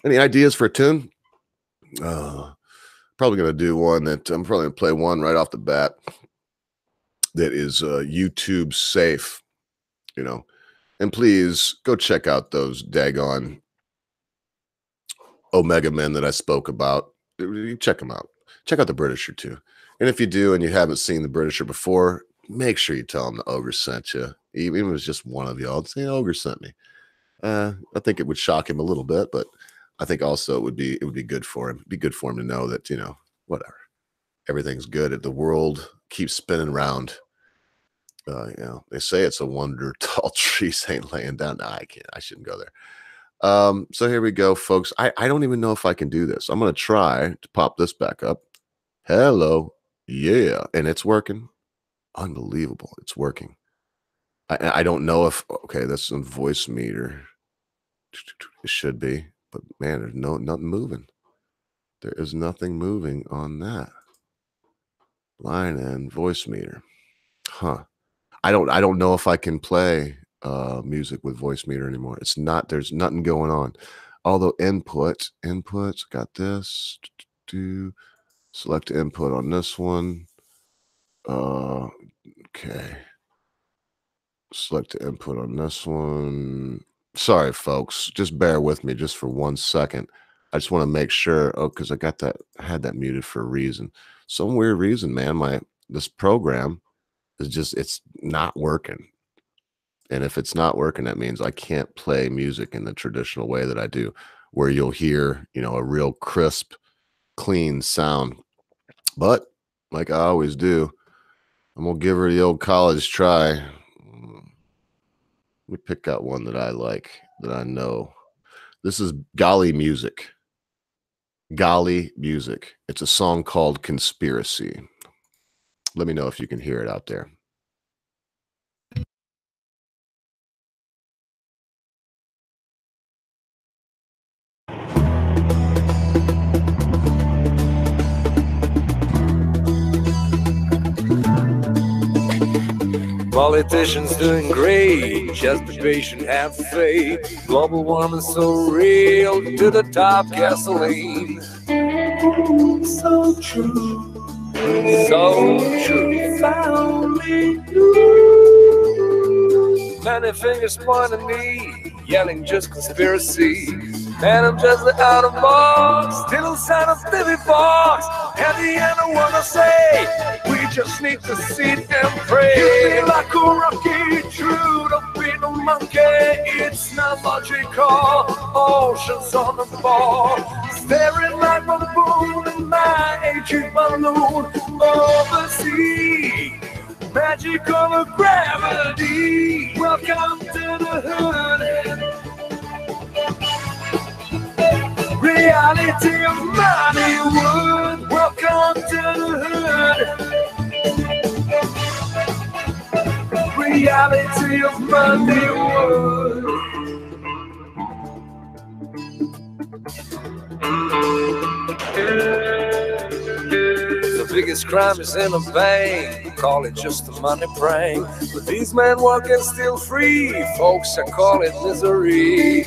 [SPEAKER 2] Any ideas for a tune? Probably going to do one that I'm probably going to play one right off the bat that is YouTube safe, and please go check out those daggone Omega Men that I spoke about. Check them out. Check out the Britisher too. And if you do and you haven't seen the Britisher before, make sure you tell them the Ogre sent you. Even if it was just one of y'all, say Ogre sent me. I think it would shock him a little bit, but I think also it would be good for him. It'd be good for him to know that, whatever. Everything's good. The world keeps spinning around. They say it's a wonder tall trees ain't laying down. No, I can't. I shouldn't go there. So here we go, folks. I don't even know if I can do this. I'm going to try to pop this back up. Hello. Yeah. And it's working. Unbelievable. It's working. I don't know if, okay, that's some voice meter. It should be, but man, there's nothing moving. There is nothing moving on that. Line and voice meter. Huh. I don't know if I can play music with voice meter anymore. It's not, there's nothing going on. Although inputs, got this. Select input on this one. Okay. Select the input on this one. Sorry, folks. Just bear with me just for 1 second. I just want to make sure. Oh, because I had that muted for a reason. Some weird reason, man. This program is just, it's not working. And if it's not working, that means I can't play music in the traditional way that I do, where you'll hear, a real crisp, clean sound. But like I always do, I'm going to give her the old college try. Let me pick out one that I like, that I know. This is Golly Music. Golly Music. It's a song called Conspiracy. Let me know if you can hear it out there.
[SPEAKER 1] Politicians doing great, just be patient, have faith. Global warming so real, to the top gasoline. So true, so true. Finally you. Many fingers pointing at me, yelling just conspiracy. And I'm just out of box, still sign of Stevie Fox. At the end I wanna say, we just need to sit and pray. You feel like a rocky, true, don't be no monkey. It's not logical, oceans on the ball. Staring like a moon in my aging balloon overseas. Magical gravity, welcome to the hood. Reality of Moneywood, welcome to the hood. Reality of Moneywood. The biggest biggest crime is in a bank. Call it just a money prank. But these men walking still free. Folks, I call it misery.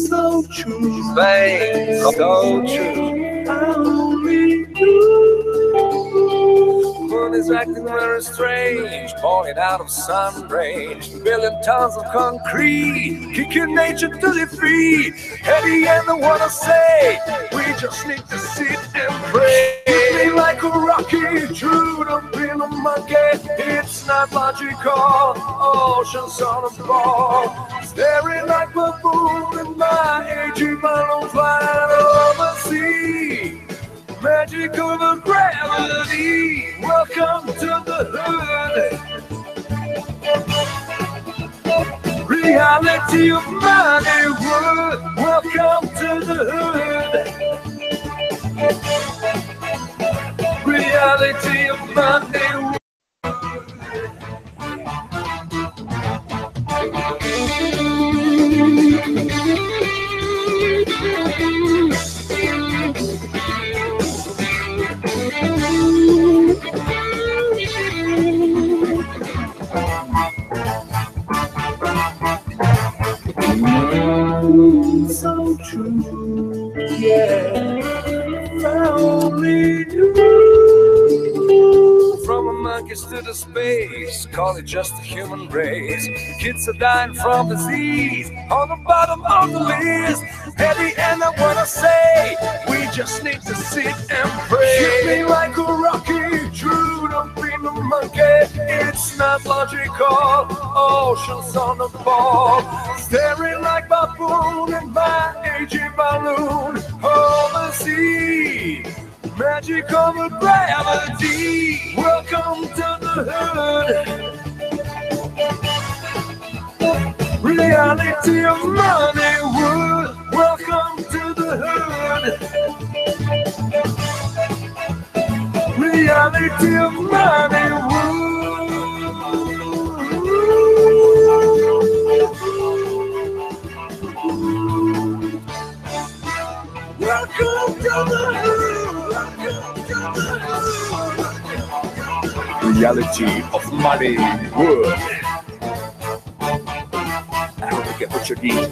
[SPEAKER 1] So true, bank, so true. Only Money's acting very strange, pouring out of sun range, building tons of concrete, kicking nature to the feet. At the end, I wanna say, we just need to sit and pray. Be like a rocky, true to being a monkey. It's not logical, oceans on a ball, staring like a baboon in my aging balloon flying over the sea. Magic of the gravity, welcome to the hood. Reality of Hollywood, welcome to the hood. Reality of Hollywood. So true, yeah, only you. From a monkeys to the space, call it just a human race. Kids are dying from disease, on the bottom of the list. At the end, I wanna say, we just need to sit and pray. Hit me like a rocky, true to being a monkey. It's not logical, oceans on the ball, staring like baboon in my aging balloon over the sea. Magic of the gravity, welcome to the hood. Reality of Hollywood, welcome to the hood. Reality of Hollywood. Welcome to the hood. Reality of Hollywood. I hope you get what you need.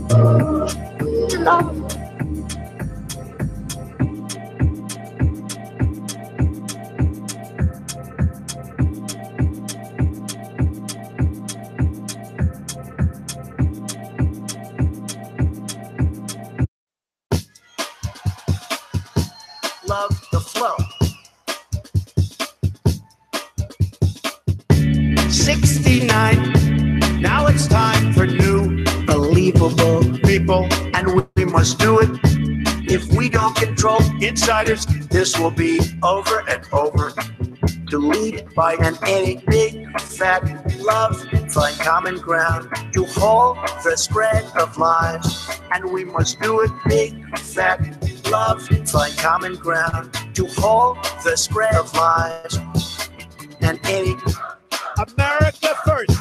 [SPEAKER 1] Love the flow. 69. Now it's time for new, believable people, and we must do it. If we don't control insiders, this will be over and over. Deleted by an any big fat love, find common ground to halt the spread of lies, and we must do it. Big fat love, find common ground to halt the spread of lies, and any America first.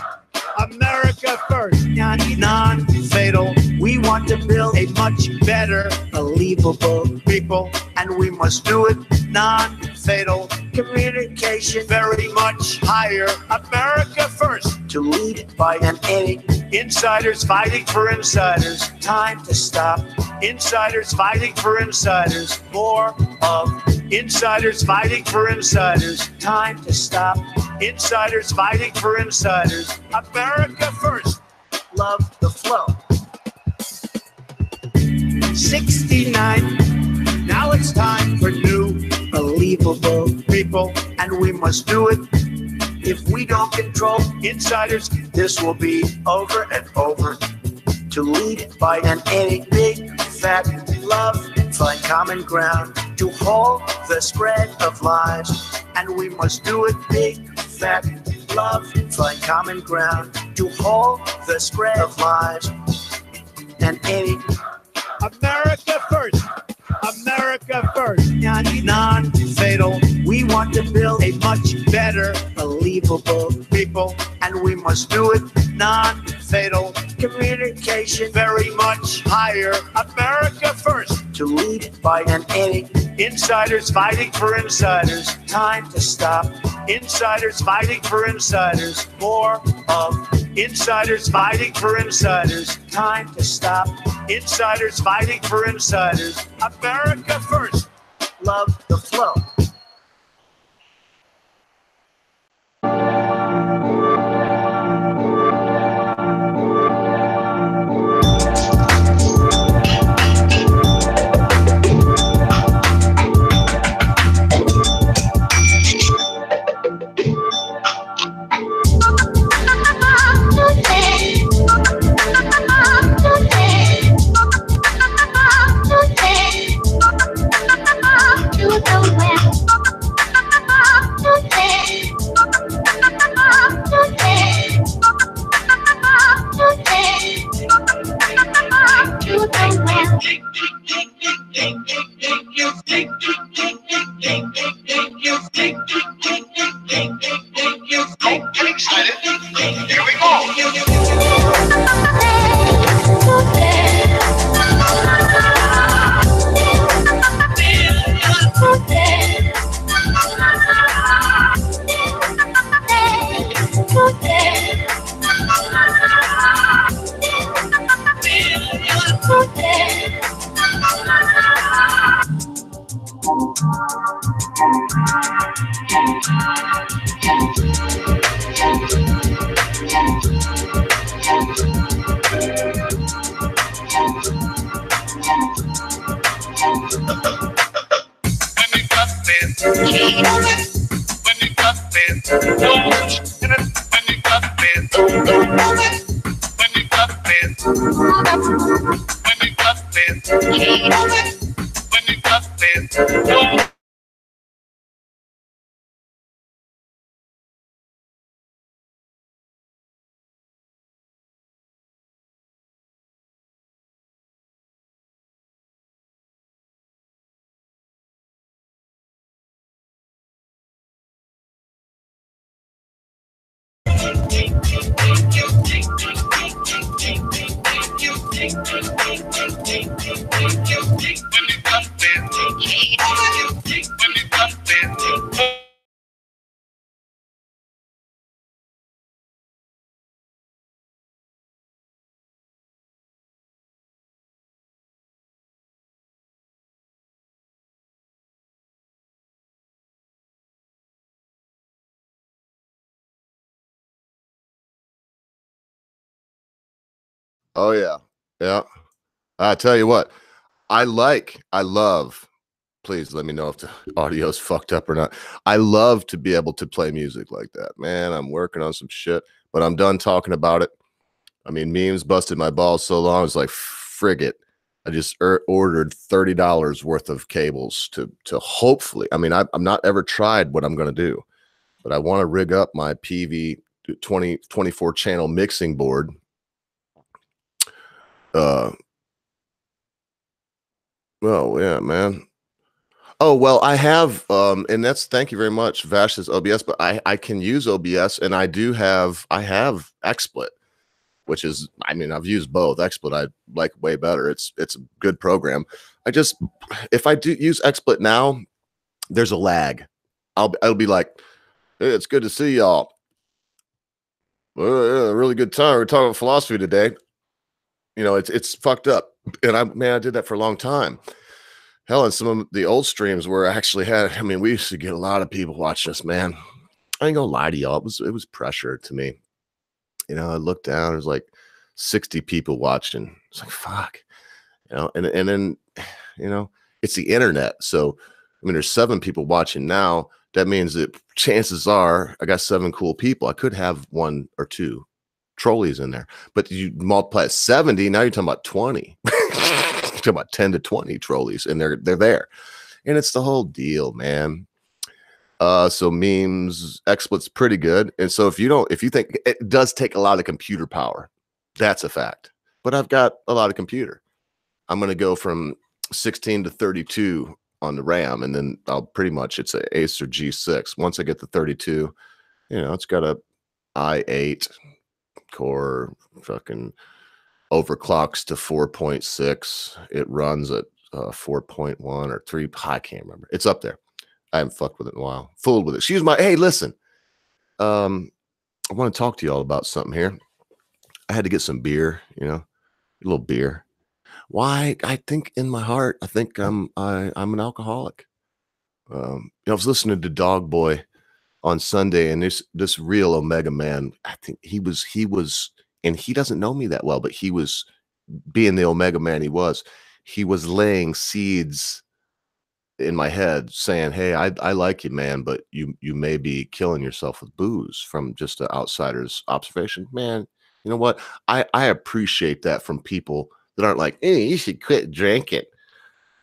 [SPEAKER 1] America first. Non-fatal. We want to build a much better, believable people, and we must do it. Non-fatal. Communication very much higher. America first. To lead by an any. Insiders fighting for insiders. Time to stop. Insiders fighting for insiders. More of insiders fighting for insiders. Time to stop. Insiders fighting for insiders. America first. Love the flow. 69. Now it's time for new, believable people, and we must do it. If we don't control insiders, this will be over and over. To lead by an any big fat love, find common ground to halt the spread of lies, and we must do it. Big fat love, find common ground to halt the spread of lies, and any America first. America first. Non-fatal. We want to build a much better, believable people, and we must do it. Non-fatal. Communication very much higher. America first. To lead by an any. Insiders fighting for insiders. Time to stop. Insiders fighting for insiders. More of insiders fighting for insiders. Time to stop. Insiders fighting for insiders. America first. Love the flow.
[SPEAKER 3] Get excited. Here we go.
[SPEAKER 2] Oh yeah. Yeah. I tell you what, I love, please let me know if the audio's fucked up or not. I love to be able to play music like that. Man, I'm working on some shit, but I'm done talking about it. I mean, memes busted my balls so long. It's like, frig it. I just ordered $30 worth of cables to hopefully, I mean, I'm not ever tried what I'm going to do, but I want to rig up my PV 24 channel mixing board. Oh yeah, man. Oh well, I have and that's, thank you very much. Vash says OBS, but I can use OBS, and I have XSplit, which is, I mean, I've used both. XSplit I like way better. It's a good program. I just, if I do use XSplit now, there's a lag. I'll be like, hey, it's good to see y'all. Well, yeah, really good time. We're talking about philosophy today. You know, it's fucked up. And I did that for a long time. Hell, and some of the old streams where I actually had, I mean, we used to get a lot of people watching us, man. I ain't gonna lie to y'all. It was pressure to me. You know, I looked down, there's like 60 people watching. It's like, fuck. You know, and then, you know, it's the internet. So, I mean, there's 7 people watching now. That means that chances are I got 7 cool people. I could have 1 or 2 trolleys in there, but you multiply 70, now you're talking about 20. Talking about 10 to 20 trolleys, and they're there, and it's the whole deal, man. So memes, XSplit's pretty good, and so if you think it does take a lot of computer power, that's a fact. But I've got a lot of computer. I'm going to go from 16 to 32 on the RAM, and then I'll pretty much, it's a Acer G6. Once I get the 32, you know, it's got a i8 core, fucking overclocks to 4.6. It runs at 4.1 or 3. I can't remember. It's up there. I haven't fucked with it in a while. Fooled with it. She's my, hey, listen. I want to talk to y'all about something here. I had to get some beer, you know, a little beer. Why? I think in my heart, I think I'm an alcoholic. You know, I was listening to Dog Boy on Sunday, and this real Omega man, I think he was, and he doesn't know me that well, but he was, being the Omega man he was laying seeds in my head saying, hey, I like you, man, but you may be killing yourself with booze, from just an outsider's observation. Man, you know what? I appreciate that from people that aren't like, hey, you should quit drinking.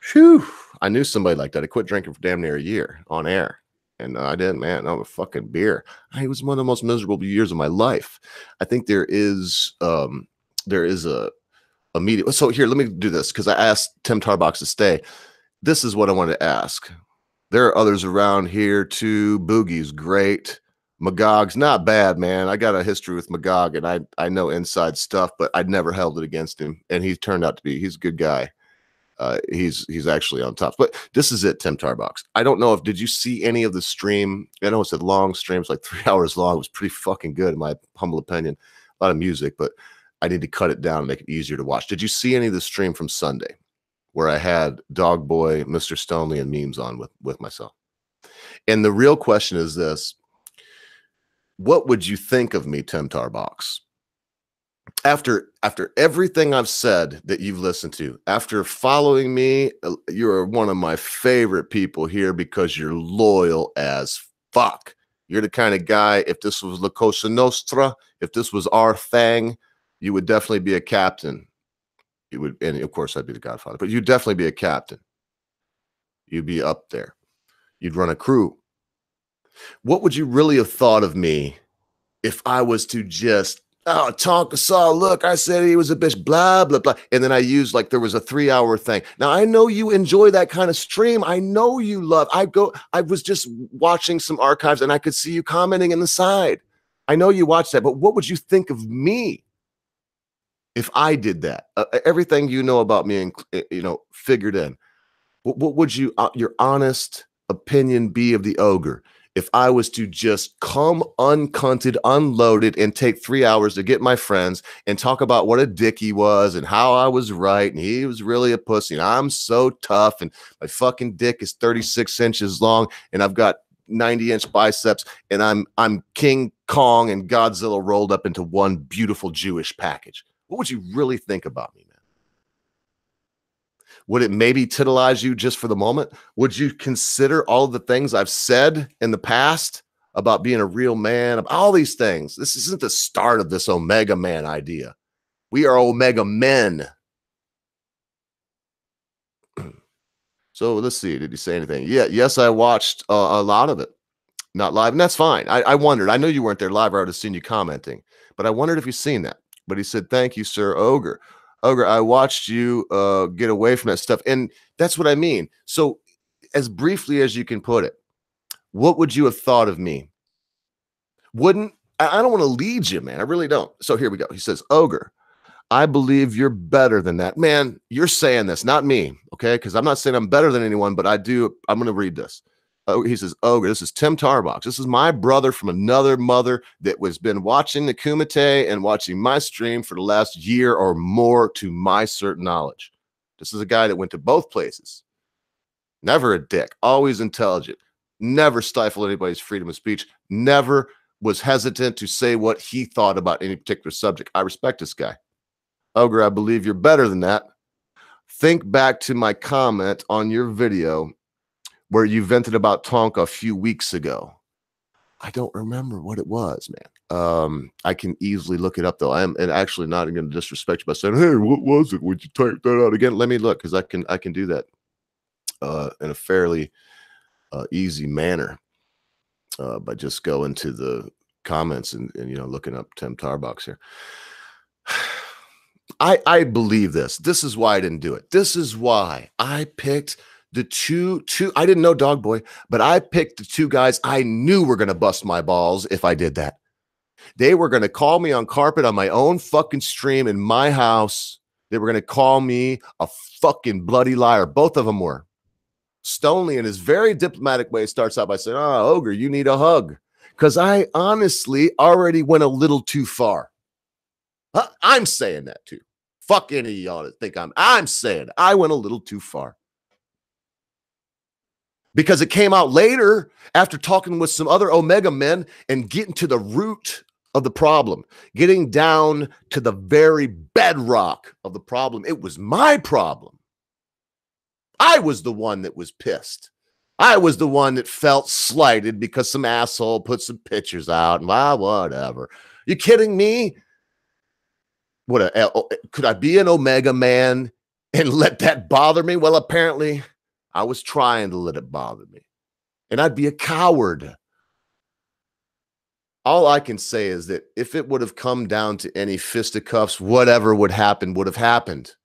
[SPEAKER 2] Phew. I knew somebody like that. I quit drinking for damn near a year on air. And I didn't, man. I'm a fucking beer. It was one of the most miserable years of my life. I think there is a media. So here, let me do this, because I asked Tim Tarbox to stay. This is what I wanted to ask. There are others around here too. Boogie's great. Magog's not bad, man. I got a history with Magog, and I know inside stuff, but I'd never held it against him. And he turned out to be, he's a good guy. He's actually on top. But this is it, Tim Tarbox. I don't know if, did you see any of the stream? I know it's a long stream. It's like 3 hours long. It was pretty fucking good, in my humble opinion. A lot of music, but I need to cut it down and make it easier to watch. Did you see any of the stream from Sunday where I had Dog Boy, Mr. Stonely, and memes on with myself? And the real question is this: what would you think of me, Tim Tarbox? After everything I've said that you've listened to, after following me, you're one of my favorite people here because you're loyal as fuck. You're the kind of guy, if this was La Cosa Nostra, if this was our thing, you would definitely be a captain. You would, and of course I'd be the Godfather, but you'd definitely be a captain. You'd be up there. You'd run a crew. What would you really have thought of me if I was to just, oh, Tonka Saw, look, I said he was a bitch, blah, blah, blah. And then I used, like, there was a 3-hour thing. Now, I know you enjoy that kind of stream. I know you love, I was just watching some archives, and I could see you commenting in the side. I know you watched that, but what would you think of me if I did that? Everything you know about me, and you know, figured in. What would you, your honest opinion be of the ogre if I was to just come uncunted, unloaded, and take 3 hours to get my friends and talk about what a dick he was and how I was right and he was really a pussy and I'm so tough and my fucking dick is 36 inches long and I've got 90-inch biceps and I'm King Kong and Godzilla rolled up into one beautiful Jewish package? What would you really think about me, man? Would it maybe titilize you just for the moment? Would you consider all of the things I've said in the past about being a real man, about all these things? This isn't the start of this Omega Man idea. We are Omega men. So let's see. Did he say anything? Yeah. Yes, I watched a lot of it. Not live. And that's fine. I wondered. I know you weren't there live. I would have seen you commenting. But I wondered if you've seen that. But he said, thank you, sir. Ogre, I watched you get away from that stuff. And that's what I mean. So as briefly as you can put it, what would you have thought of me? I don't want to lead you, man. I really don't. So here we go. He says, Ogre, I believe you're better than that. Man, you're saying this, not me, okay? Because I'm not saying I'm better than anyone, but I'm going to read this. He says, Ogre, this is Tim Tarbox. This is my brother from another mother that was been watching the Kumite and watching my stream for the last year or more, to my certain knowledge. This is a guy that went to both places. Never a dick, always intelligent, never stifled anybody's freedom of speech, never was hesitant to say what he thought about any particular subject. I respect this guy. Ogre, I believe you're better than that. Think back to my comment on your video where you vented about Tonka a few weeks ago. I don't remember what it was, man. I can easily look it up, though. I'm actually not going to disrespect you by saying, hey, what was it? Would you type that out again? Let me look, because I can do that in a fairly easy manner by just going to the comments and looking up Tim Tarbox here. I believe this. This is why I didn't do it. This is why I picked the two, I didn't know Dog Boy, but I picked the two guys I knew were going to bust my balls if I did that. They were going to call me on carpet on my own fucking stream in my house. They were going to call me a fucking bloody liar. Both of them were. Stonely, in his very diplomatic way, starts out by saying, oh, Ogre, you need a hug. Because I honestly already went a little too far. I'm saying that too. Fuck any of y'all that think I'm saying I went a little too far. Because it came out later after talking with some other Omega men and getting to the root of the problem, getting down to the very bedrock of the problem. It was my problem. I was the one that was pissed. I was the one that felt slighted because some asshole put some pictures out and whatever. You kidding me? Could I be an Omega man and let that bother me? Well, apparently I was trying to let it bother me, and I'd be a coward. All I can say is that if it would have come down to any fisticuffs, whatever would have happened.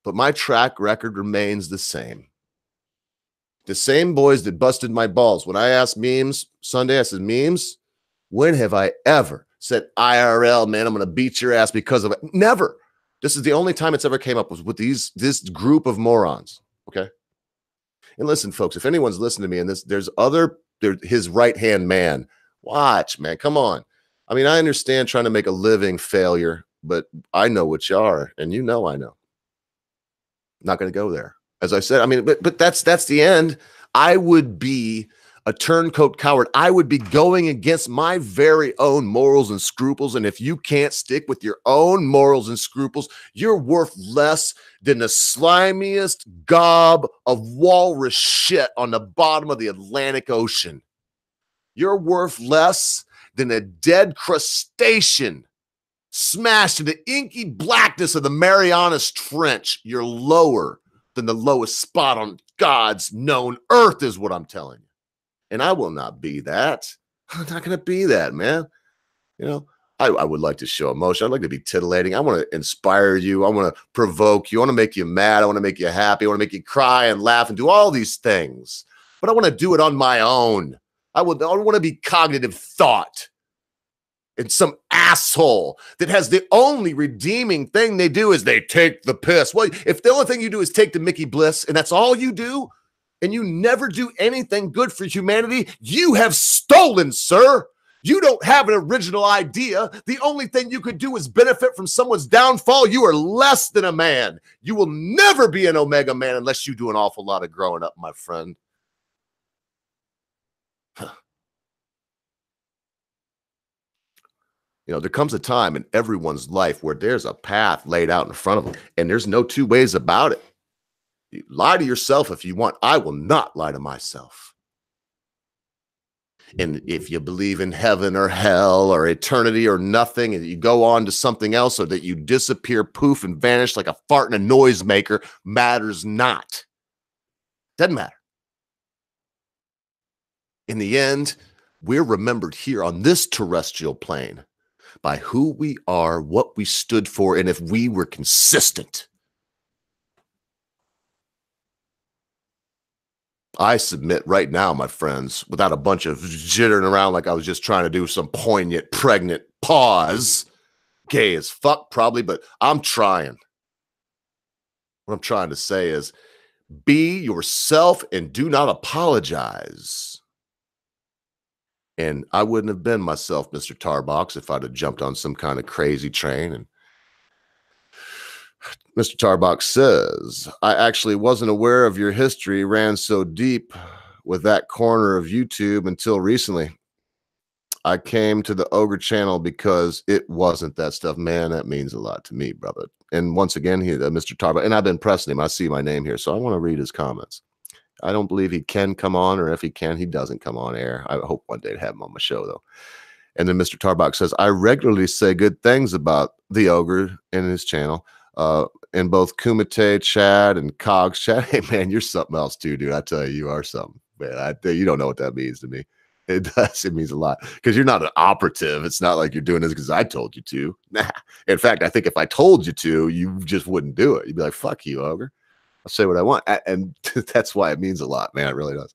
[SPEAKER 2] But my track record remains the same. The same boys that busted my balls. When I asked Memes Sunday, I said, Memes, when have I ever said IRL, man, I'm going to beat your ass because of it? Never. This is the only time it's ever came up was with this group of morons. Okay. And listen, folks, if anyone's listening to me and there's his right-hand man, watch, man, come on. I mean, I understand trying to make a living failure, but I know what you are, and I know. I'm not going to go there. As I said, I mean, but that's the end. I would be a turncoat coward. I would be going against my very own morals and scruples. And if you can't stick with your own morals and scruples, you're worth less than the slimiest gob of walrus shit on the bottom of the Atlantic Ocean. You're worth less than a dead crustacean smashed in the inky blackness of the Marianas Trench. You're lower than the lowest spot on God's known earth is what I'm telling you. And I will not be that. I'm not going to be that, man. I would like to show emotion. I'd like to be titillating. I want to inspire you. I want to provoke you. I want to make you mad. I want to make you happy. I want to make you cry and laugh and do all these things. But I want to do it on my own. I want to be cognitive thought. And some asshole that has the only redeeming thing they do is they take the piss. Well, if the only thing you do is take the Mickey Bliss and that's all you do, and you never do anything good for humanity, you have stolen, sir. You don't have an original idea. The only thing you could do is benefit from someone's downfall. You are less than a man. You will never be an Omega man unless you do an awful lot of growing up, my friend. You know, there comes a time in everyone's life where there's a path laid out in front of them, and there's no two ways about it. You lie to yourself if you want. I will not lie to myself. And if you believe in heaven or hell or eternity or nothing, and you go on to something else, or that you disappear, poof, and vanish like a fart in a noisemaker, matters not. Doesn't matter. In the end, we're remembered here on this terrestrial plane by who we are, what we stood for, and if we were consistent. I submit right now, my friends, without a bunch of jittering around like I was just trying to do some poignant, pregnant pause. Gay as fuck, probably, but I'm trying. What I'm trying to say is, be yourself and do not apologize. And I wouldn't have been myself, Mr. Tarbox, if I'd have jumped on some kind of crazy train. And Mr. Tarbox says, I actually wasn't aware of your history ran so deep with that corner of YouTube until recently. I came to the Ogre channel because it wasn't that stuff. Man, that means a lot to me, brother. And once again, Mr. Tarbox, and I've been pressing him. I see my name here, so I want to read his comments. I don't believe he can come on, or if he can, he doesn't come on air. I hope one day to have him on my show, though. And then Mr. Tarbox says, I regularly say good things about the Ogre in his channel, in both Kumite chat and Cogs chat. Hey, man, you're something else, too, dude. I tell you, you are something. Man, you don't know what that means to me. It does. It means a lot, because you're not an operative. It's not like you're doing this because I told you to. Nah. In fact, I think if I told you to, you just wouldn't do it. You'd be like, fuck you, Ogre. I'll say what I want. And that's why it means a lot, man. It really does.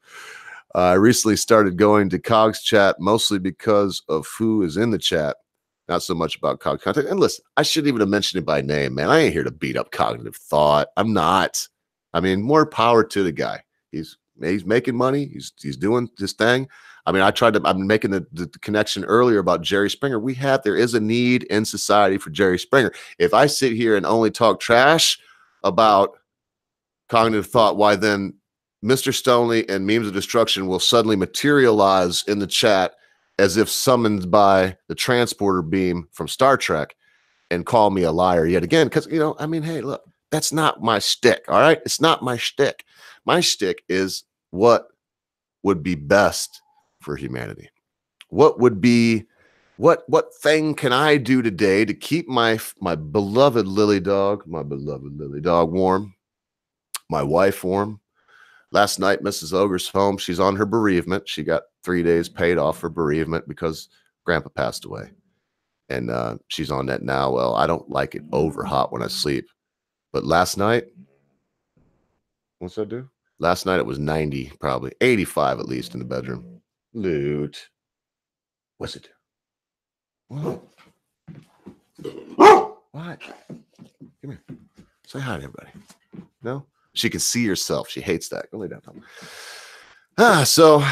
[SPEAKER 2] I recently started going to Cogs chat mostly because of who is in the chat, not so much about Cogs content. And listen, I shouldn't even have mentioned it by name, man. I ain't here to beat up Cognitive Thought. I'm not. I mean, more power to the guy. He's making money. He's doing his thing. I mean, I'm making the connection earlier about Jerry Springer. There is a need in society for Jerry Springer. If I sit here and only talk trash about Cognitive Thought, why then Mr. Stoney and Memes of Destruction will suddenly materialize in the chat as if summoned by the transporter beam from Star Trek and call me a liar yet again. Because, you know, I mean, hey, look, that's not my shtick, all right? It's not my shtick. My shtick is what would be best for humanity. What would be, what thing can I do today to keep my beloved lily dog warm? My wife warm. Last night, Mrs. Ogre's home. She's on her bereavement. She got 3 days paid off for bereavement because Grandpa passed away. And she's on that now. Well, I don't like it over hot when I sleep. But last night, what's that do? Last night it was 90, probably 85 at least in the bedroom. Loot. What's it do? What? Come here. Say hi to everybody. No? She can see herself. She hates that. Go lay down, Tom. So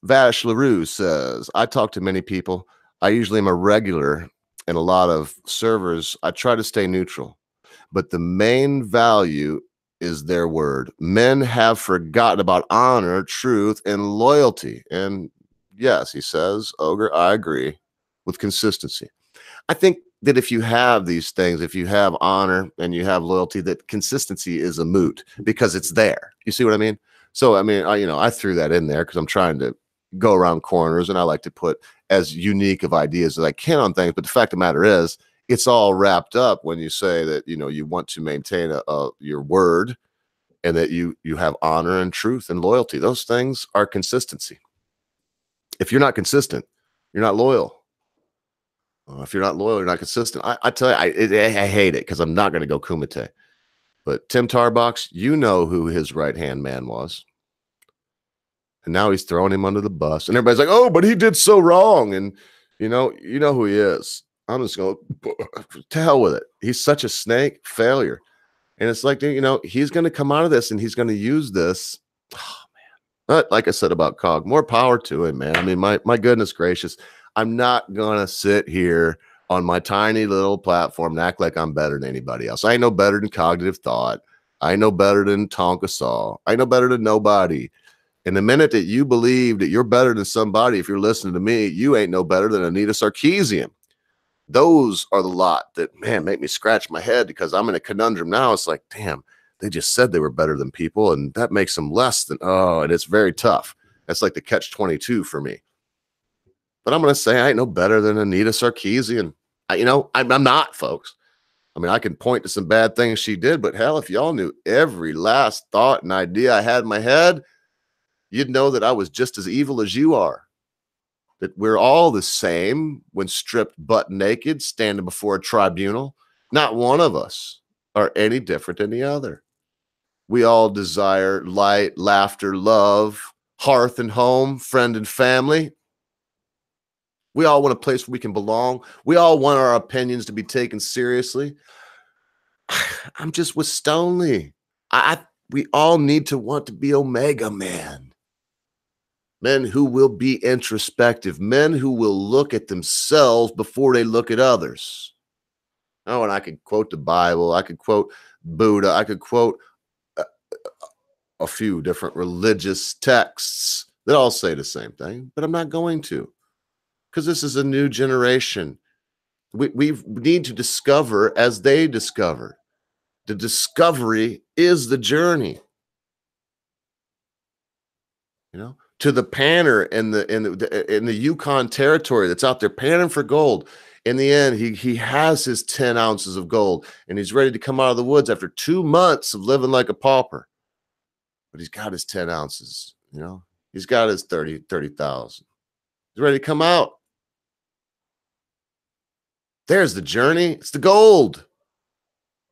[SPEAKER 2] Vash LaRue says, I talk to many people. I usually am a regular in a lot of servers. I try to stay neutral, but the main value is their word. Men have forgotten about honor, truth, and loyalty. And yes, he says, Ogre, I agree with consistency. I think that if you have these things, if you have honor and you have loyalty, that consistency is a moot because it's there. You see what I mean? So, I mean, I threw that in there because I'm trying to go around corners and I like to put as unique of ideas as I can on things. But the fact of the matter is, it's all wrapped up when you say that, you want to maintain your word and that you have honor and truth and loyalty. Those things are consistency. If you're not consistent, you're not loyal. If you're not loyal, you're not consistent. I tell you, I hate it because I'm not going to go Kumite. But Tim Tarbox, you know who his right-hand man was. And now he's throwing him under the bus. And everybody's like, oh, but he did so wrong. And, you know who he is. I'm just going, to hell with it. He's such a snake failure. And it's like, he's going to come out of this and he's going to use this. Oh, man. But like I said about Cog, more power to him, man. I mean, my goodness gracious. I'm not going to sit here on my tiny little platform and act like I'm better than anybody else. I ain't no better than Cognitive Thought. I ain't no better than Tonka Saw. I ain't no better than nobody. And the minute that you believe that you're better than somebody, if you're listening to me, you ain't no better than Anita Sarkeesian. Those are the lot that, man, make me scratch my head, because I'm in a conundrum now. It's like, damn, they just said they were better than people, and that makes them less than, and it's very tough. That's like the catch-22 for me. But I'm going to say I ain't no better than Anita Sarkeesian. I'm not, folks. I mean, I can point to some bad things she did, but hell, if y'all knew every last thought and idea I had in my head, you'd know that I was just as evil as you are. That we're all the same when stripped butt naked, standing before a tribunal. Not one of us are any different than the other. We all desire light, laughter, love, hearth and home, friend and family. We all want a place where we can belong. We all want our opinions to be taken seriously. I'm just with Stonely. We all need to want to be Omega Man. Men who will be introspective. Men who will look at themselves before they look at others. Oh, and I could quote the Bible. I could quote Buddha. I could quote a few different religious texts that all say the same thing, but I'm not going to. Because this is a new generation. We need to discover as they discover. The discovery is the journey. To the panner in the Yukon territory that's out there panning for gold. In the end, he has his 10 ounces of gold, and he's ready to come out of the woods after 2 months of living like a pauper. But he's got his 10 ounces. He's got his 30,000. He's ready to come out. There's the journey. It's the gold.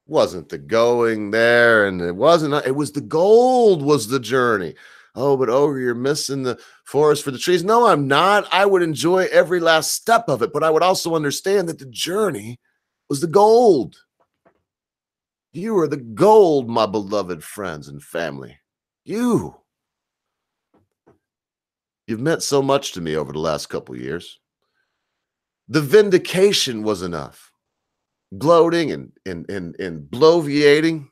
[SPEAKER 2] Wasn't the going there, and it was the gold was the journey. Oh, but Ogre, you're missing the forest for the trees. No, I'm not. I would enjoy every last step of it, but I would also understand that the journey was the gold. You are the gold, my beloved friends and family. You've meant so much to me over the last couple of years. The vindication was enough. Gloating and bloviating.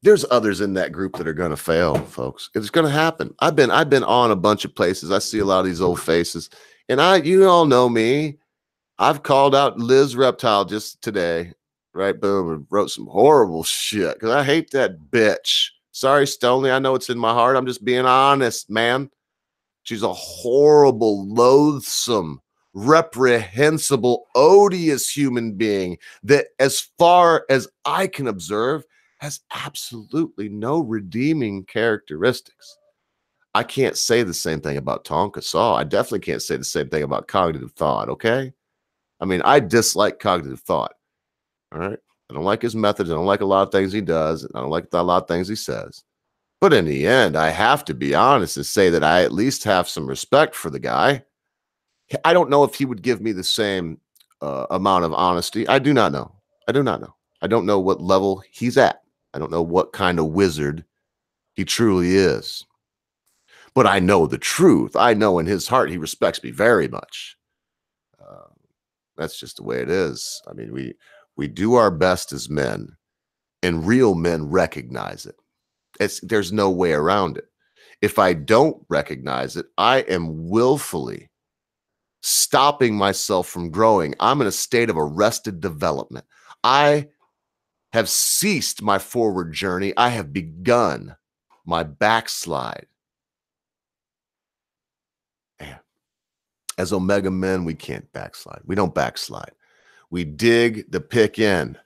[SPEAKER 2] There's others in that group that are going to fail, folks. It's going to happen. I've been on a bunch of places. I see a lot of these old faces, and you all know me. I've called out Liz Reptile just today, right? Boom, and wrote some horrible shit because I hate that bitch. Sorry, Stonely. I know it's in my heart. I'm just being honest, man. She's a horrible, loathsome, reprehensible, odious human being that, as far as I can observe, has absolutely no redeeming characteristics. I can't say the same thing about Tonka Saw. I definitely can't say the same thing about Cognitive Thought, okay? I mean, I dislike Cognitive Thought, all right? I don't like his methods. I don't like a lot of things he does. I don't like a lot of things he says. But in the end, I have to be honest and say that I at least have some respect for the guy. I don't know if he would give me the same amount of honesty. I do not know. I do not know. I don't know what level he's at. I don't know what kind of wizard he truly is. But I know the truth. I know in his heart he respects me very much. That's just the way it is. I mean, we do our best as men, and real men recognize it. There's no way around it. If I don't recognize it, I am willfully stopping myself from growing. I'm in a state of arrested development. I have ceased my forward journey. I have begun my backslide. Man, as Omega men, we can't backslide. We don't backslide. We dig the pick in.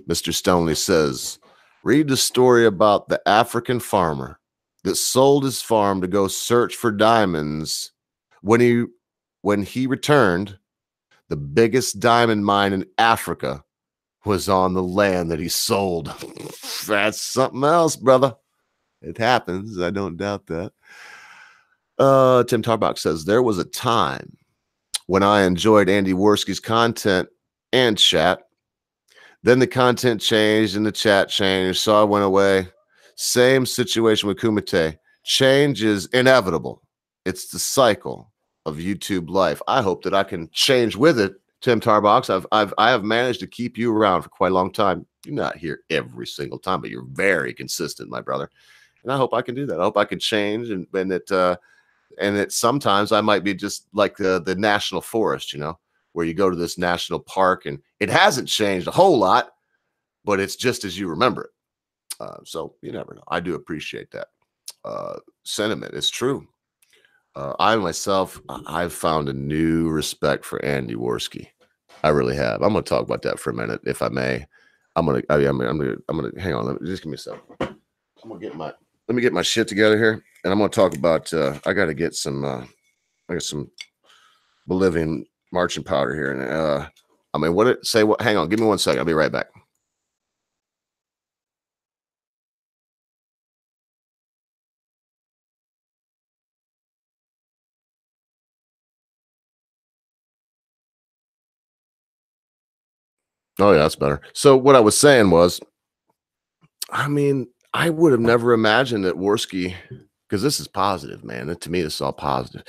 [SPEAKER 2] Mr. Stonely says, read the story about the African farmer that sold his farm to go search for diamonds. When he returned, the biggest diamond mine in Africa was on the land that he sold. That's something else, brother. It happens. I don't doubt that. Tim Tarbox says, there was a time when I enjoyed Andy Worski's content and chat. Then the content changed and the chat changed, so I went away. Same situation with Kumite. Change is inevitable. It's the cycle of YouTube life. I hope that I can change with it. Tim Tarbox, I have managed to keep you around for quite a long time. You're not here every single time, but you're very consistent, my brother. And I hope I can do that. I hope I can change, and that sometimes I might be just like the national forest, where you go to this national park and it hasn't changed a whole lot, but it's just as you remember it. So you never know. I do appreciate that sentiment. It's true. I myself, I've found a new respect for Andy Worski. I really have. I'm going to talk about that for a minute, if I may. I'm going to hang on. Just give me a second. Let me get my shit together here, and I'm going to talk about. I got to get some. I got some Bolivian marching powder here, and what? Hang on. Give me 1 second. I'll be right back. Oh yeah, that's better. So what I was saying was, I mean, I would have never imagined that Worski, because this is positive, man. To me, this is all positive.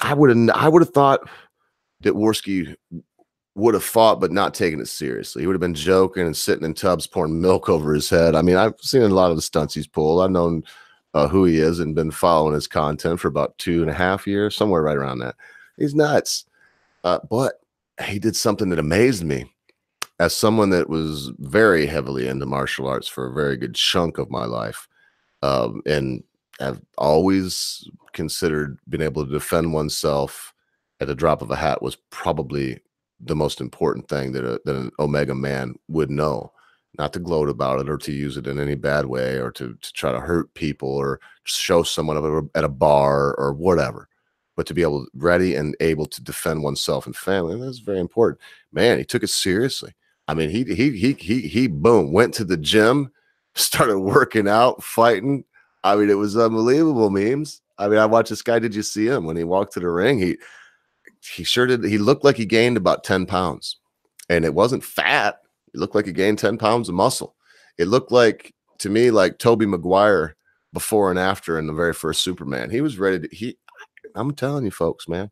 [SPEAKER 2] I would have thought that Worski would have fought, but not taken it seriously. He would have been joking and sitting in tubs pouring milk over his head. I mean, I've seen a lot of the stunts he's pulled. I've known who he is and been following his content for about 2.5 years, somewhere right around that. He's nuts. But he did something that amazed me. As someone that was very heavily into martial arts for a very good chunk of my life, and have always considered being able to defend oneself at the drop of a hat was probably the most important thing that an Omega man would know. Not to gloat about it or to use it in any bad way or to try to hurt people or show someone at a bar or whatever, but to be ready and able to defend oneself and family. That's very important. Man, he took it seriously. I mean, he boom, went to the gym, started working out, fighting. I mean, it was unbelievable memes. I mean, I watched this guy. Did you see him when he walked to the ring? He sure did. He looked like he gained about 10 pounds, and it wasn't fat. It looked like he gained 10 pounds of muscle. It looked like, to me, like Tobey Maguire before and after in the very first Superman. He was ready to, I'm telling you folks, man,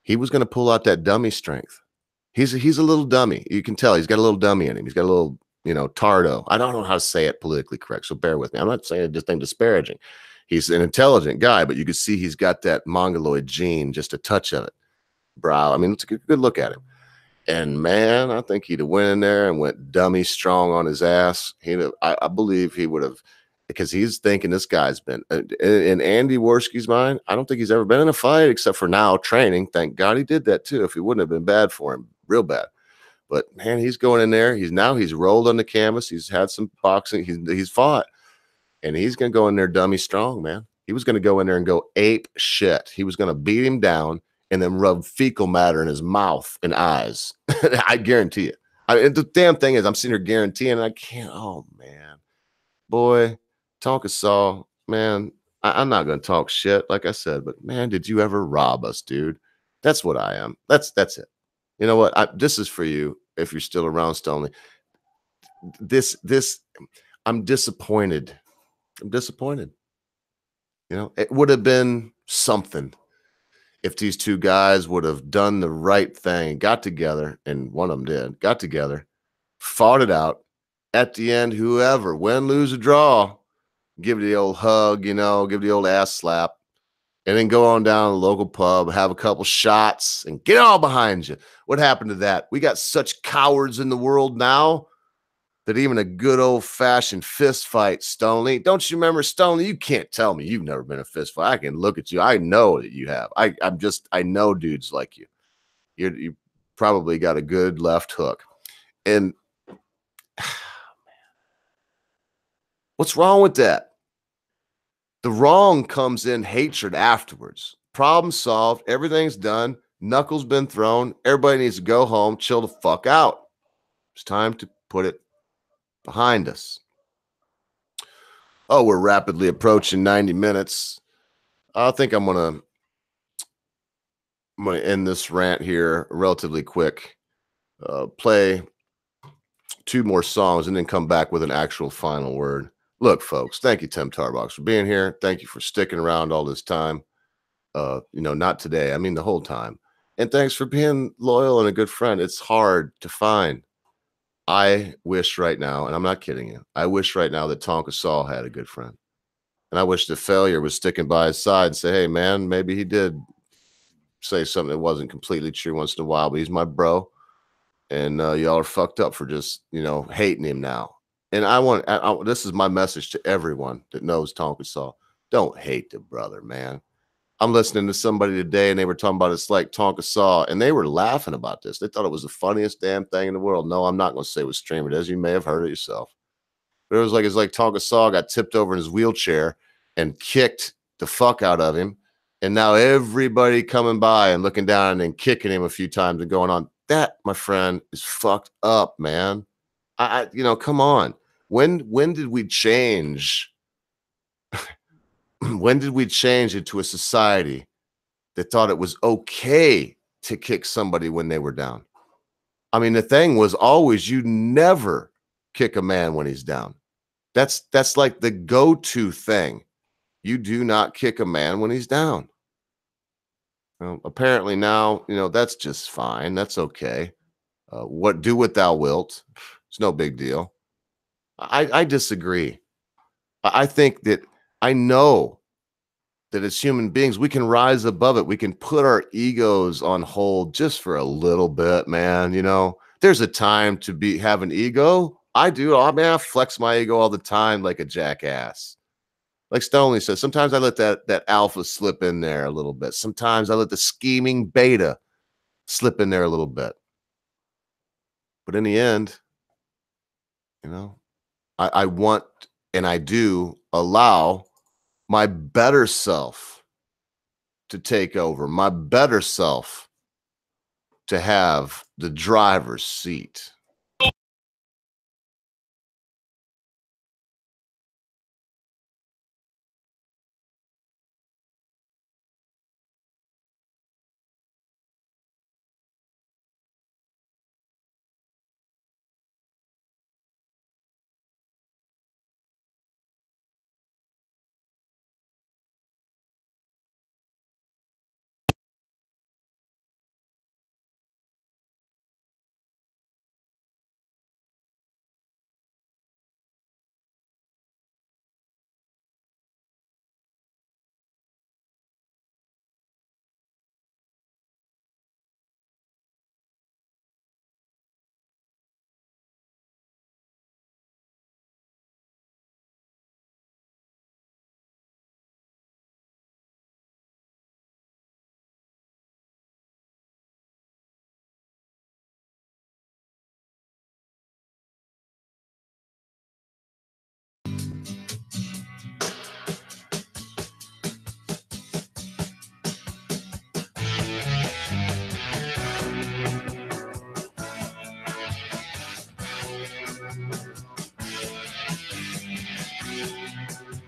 [SPEAKER 2] he was going to pull out that dummy strength. He's a little dummy. You can tell he's got a little dummy in him. He's got a little, tardo. I don't know how to say it politically correct, so bear with me. I'm not saying anything disparaging. He's an intelligent guy, but you can see he's got that mongoloid gene, just a touch of it. Brow. I mean, it's a good look at him. And man, I think he'd have went in there and went dummy strong on his ass. I believe he would have, because he's thinking this guy's been in Andy Worski's mind. I don't think he's ever been in a fight except for now training. Thank God he did that too. If he wouldn't have been bad for him, real bad. But man, he's going in there. He's rolled on the canvas. He's had some boxing. He's fought, and he's gonna go in there dummy strong, man. He was gonna go in there and go ape shit. He was gonna beat him down and then rub fecal matter in his mouth and eyes. I guarantee it. The damn thing is, I'm sitting here guaranteeing, and I can't. Oh man, boy, Tonka Saw, man. I'm not gonna talk shit, like I said, but man, did you ever rob us, dude? That's what I am. That's it. You know what? This is for you if you're still around, Stoney. I'm disappointed. I'm disappointed. It would have been something if these two guys would have done the right thing, got together, and one of them got together, fought it out. At the end, whoever, win, lose, or draw, give it the old hug, give the old ass slap, and then go on down to the local pub, have a couple shots, and get all behind you. What happened to that? We got such cowards in the world now that even a good old-fashioned fist fight, Stoney. Don't you remember, Stoney? You can't tell me you've never been in a fist fight. I can look at you. I know that you have. I know dudes like you. You probably got a good left hook. And what's wrong with that? The wrong comes in hatred afterwards. Problem solved. Everything's done. Knuckles been thrown. Everybody needs to go home, chill the fuck out. It's time to put it behind us. Oh, we're rapidly approaching 90 minutes. I think I'm gonna end this rant here relatively quick. Play 2 more songs and then come back with an actual final word. Look, folks, thank you, Tim Tarbox, for being here. Thank you for sticking around all this time. Not today. I mean, the whole time. And thanks for being loyal and a good friend. It's hard to find. I wish right now, and I'm not kidding you, I wish right now that Tonka Saw had a good friend. And I wish the failure was sticking by his side and say, hey, man, maybe he did say something that wasn't completely true once in a while, but he's my bro. And y'all are fucked up for just, hating him now. And this is my message to everyone that knows Tonka Saw. Don't hate the brother, man. I'm listening to somebody today and they were talking about it's like Tonka Saw, and they were laughing about this. They thought it was the funniest damn thing in the world. No, I'm not going to say what stream it is. You may have heard it yourself. But it's like Tonka Saw got tipped over in his wheelchair and kicked the fuck out of him. And now everybody coming by and looking down and kicking him a few times and going on. That, my friend, is fucked up, man. Come on. When did we change? When did we change into a society that thought it was okay to kick somebody when they were down? I mean, the thing was always you never kick a man when he's down. That's like the go-to thing. You do not kick a man when he's down. Well, apparently now, that's just fine. That's okay. Do what thou wilt. It's no big deal. I disagree. I think that I know that as human beings, we can rise above it. We can put our egos on hold just for a little bit, man. There's a time to have an ego. I do. I flex my ego all the time like a jackass. Like Stoney says, sometimes I let that alpha slip in there a little bit. Sometimes I let the scheming beta slip in there a little bit. But in the end, I want and I do allow my better self to take over, my better self to have the driver's seat.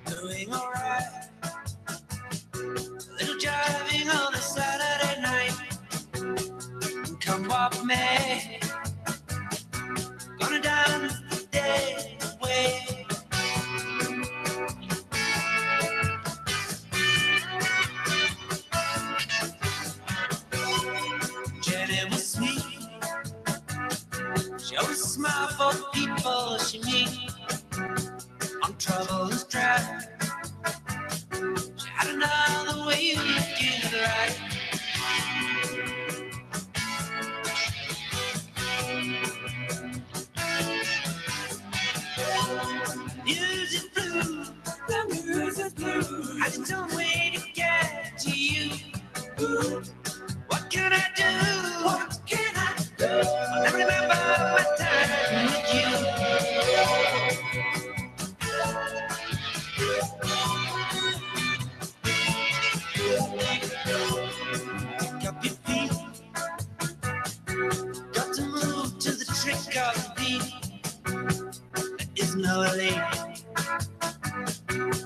[SPEAKER 1] Doing alright. Little driving on a Saturday night. Come walk me. Gonna dance the day away. Jenny was sweet. She always smiled for the people she meet. On troubled track. She had another way of looking at the right. Music blue, the music blue. I just don't wait to get to you. Ooh, what can I do? What can I do? I remember my time with you. Pick up your feet. Got to move to the trick of the beat. There is no late.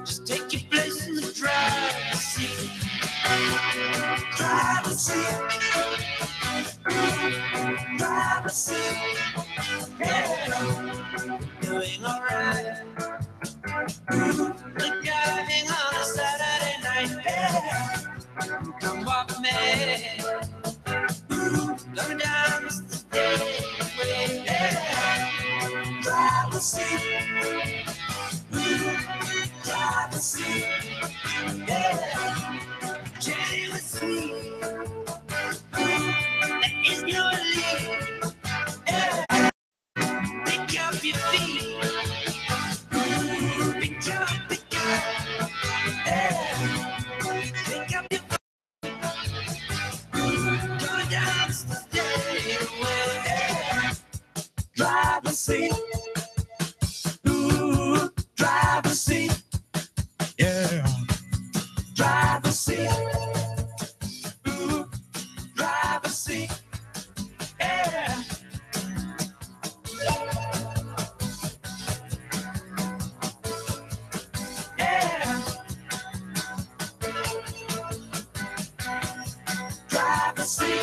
[SPEAKER 1] Just take your place in the driver's seat. Driver's seat. Driver's seat. Yeah. Doing alright. We're driving on a Saturday night. Yeah. Come walk me. Gonna dance the day away. Yeah. Driver's seat. Driver's seat. Yeah. Jealousy is your lead. Yeah. Pick up your feet. Pick up. Yeah. Pick up your feet. Go dance today. Yeah. Drive a seat. Ooh, drive a seat. Yeah. Drive a seat. Ooh, drive a seat. Yeah. Yeah. Drive a seat.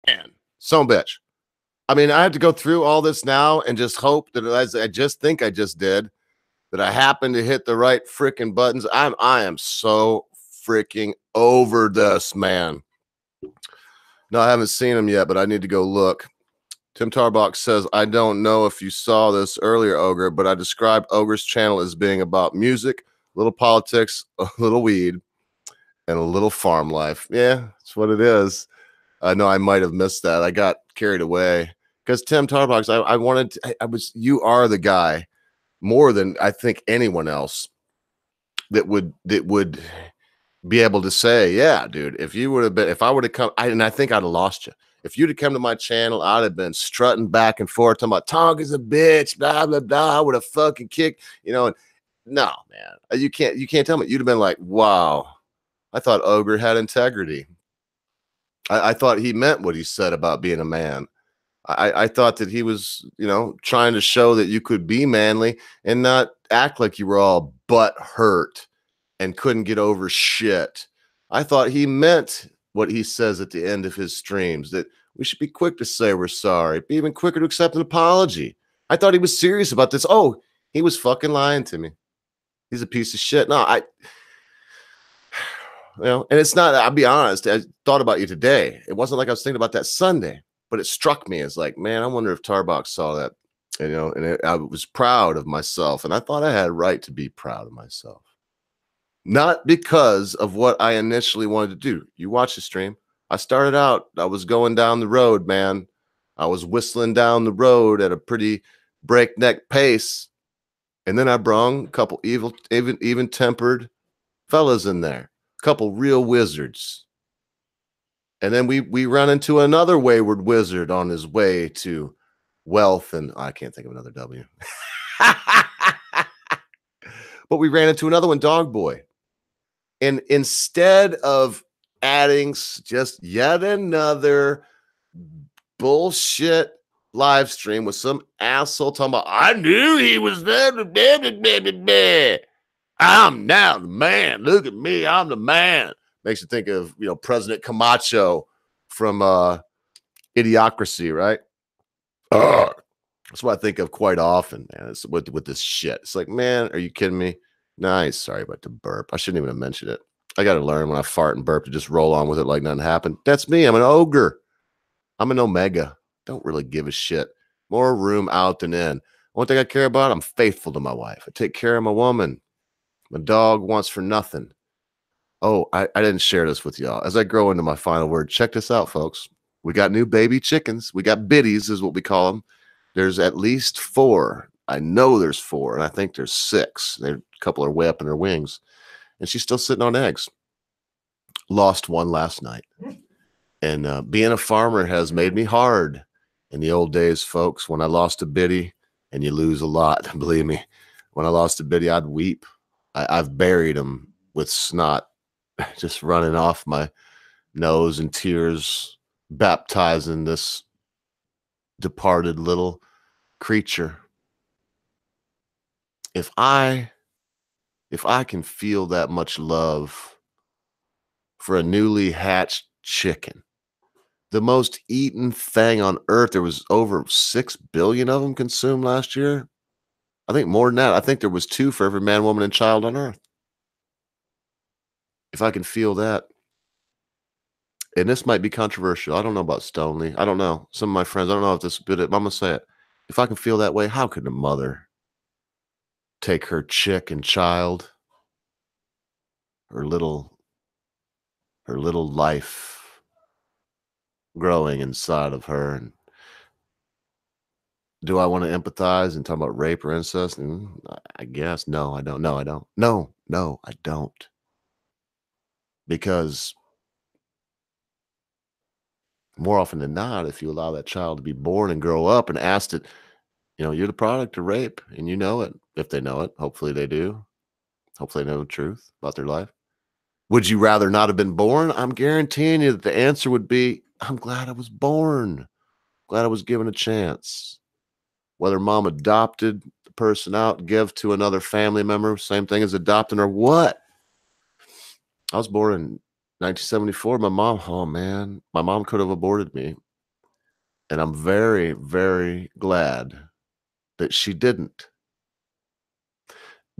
[SPEAKER 2] Man, son of a bitch. I mean, I have to go through all this now and just hope that, as I just think I just did, that I happen to hit the right freaking buttons. I am so freaking over this, man. No, I haven't seen him yet, but I need to go look. Tim Tarbox says, I don't know if you saw this earlier, Ogre, but I described Ogre's channel as being about music, a little politics, a little weed, and a little farm life. Yeah, that's what it is. I know I might have missed that. I got carried away because Tim Tarbox, I wanted to, you are the guy more than I think anyone else that would be able to say, yeah, dude, if I would have come, and I think I'd have lost you. If you'd have come to my channel, I'd have been strutting back and forth talking about Tonk is a bitch, blah, blah, blah. I would have fucking kicked, and no, man, you can't tell me. You'd have been like, wow, I thought Ogre had integrity. I thought he meant what he said about being a man. I thought that he was, trying to show that you could be manly and not act like you were all butt hurt and couldn't get over shit. I thought he meant what he says at the end of his streams, that we should be quick to say we're sorry, be even quicker to accept an apology. I thought he was serious about this. Oh, he was fucking lying to me. He's a piece of shit. No, and it's not, I'll be honest, I thought about you today. It wasn't like I was thinking about that Sunday, but it struck me as like, man, I wonder if Tarbox saw that, I was proud of myself. And I thought I had a right to be proud of myself. Not because of what I initially wanted to do. You watch the stream. I started out, I was going down the road, man. I was whistling down the road at a pretty breakneck pace. And then I brung a couple even-tempered fellas in there. Couple real wizards, and then we run into another wayward wizard on his way to wealth, and I can't think of another W. But we ran into another one, Dog Boy, and instead of adding just yet another bullshit live stream with some asshole talking about, I knew he was there. I'm now the man. Look at me. I'm the man. Makes you think of, President Camacho from Idiocracy, right? That's what I think of quite often, man. It's with this shit. It's like, man, are you kidding me? Nice. Sorry about the burp. I shouldn't even have mentioned it. I got to learn when I fart and burp to just roll on with it like nothing happened. That's me. I'm an ogre. I'm an omega. Don't really give a shit. More room out than in. One thing I care about, I'm faithful to my wife. I take care of my woman. My dog wants for nothing. Oh, I didn't share this with y'all. As I grow into my final word, check this out, folks. We got new baby chickens. We got biddies is what we call them. There's at least 4. I know there's 4, and I think there's 6. A couple are way up in her wings. And she's still sitting on eggs. Lost one last night. And being a farmer has made me hard. In the old days, folks, when I lost a biddy, and you lose a lot, believe me, when I lost a biddy, I'd weep. I've buried them with snot just running off my nose and tears, baptizing this departed little creature. If I can feel that much love for a newly hatched chicken, the most eaten thing on earth. There was over 6 billion of them consumed last year. I think more than that. I think there was 2 for every man, woman, and child on earth. If I can feel that. And this might be controversial. I don't know about Stonely. I don't know. Some of my friends, I don't know if this is good. I'm going to say it. If I can feel that way, how could a mother take her chick and child, her little life growing inside of her? And do I want to empathize and talk about rape or incest? I guess. No, I don't. No, I don't. No, I don't. Because more often than not, if you allow that child to be born and grow up and asked it, you're the product of rape and you know it. If they know it, hopefully they do. Hopefully they know the truth about their life. Would you rather not have been born? I'm guaranteeing you that the answer would be, I'm glad I was born. Glad I was given a chance. Whether mom adopted the person out, give to another family member, same thing as adopting or what. I was born in 1974. My mom could have aborted me. And I'm very, very glad that she didn't.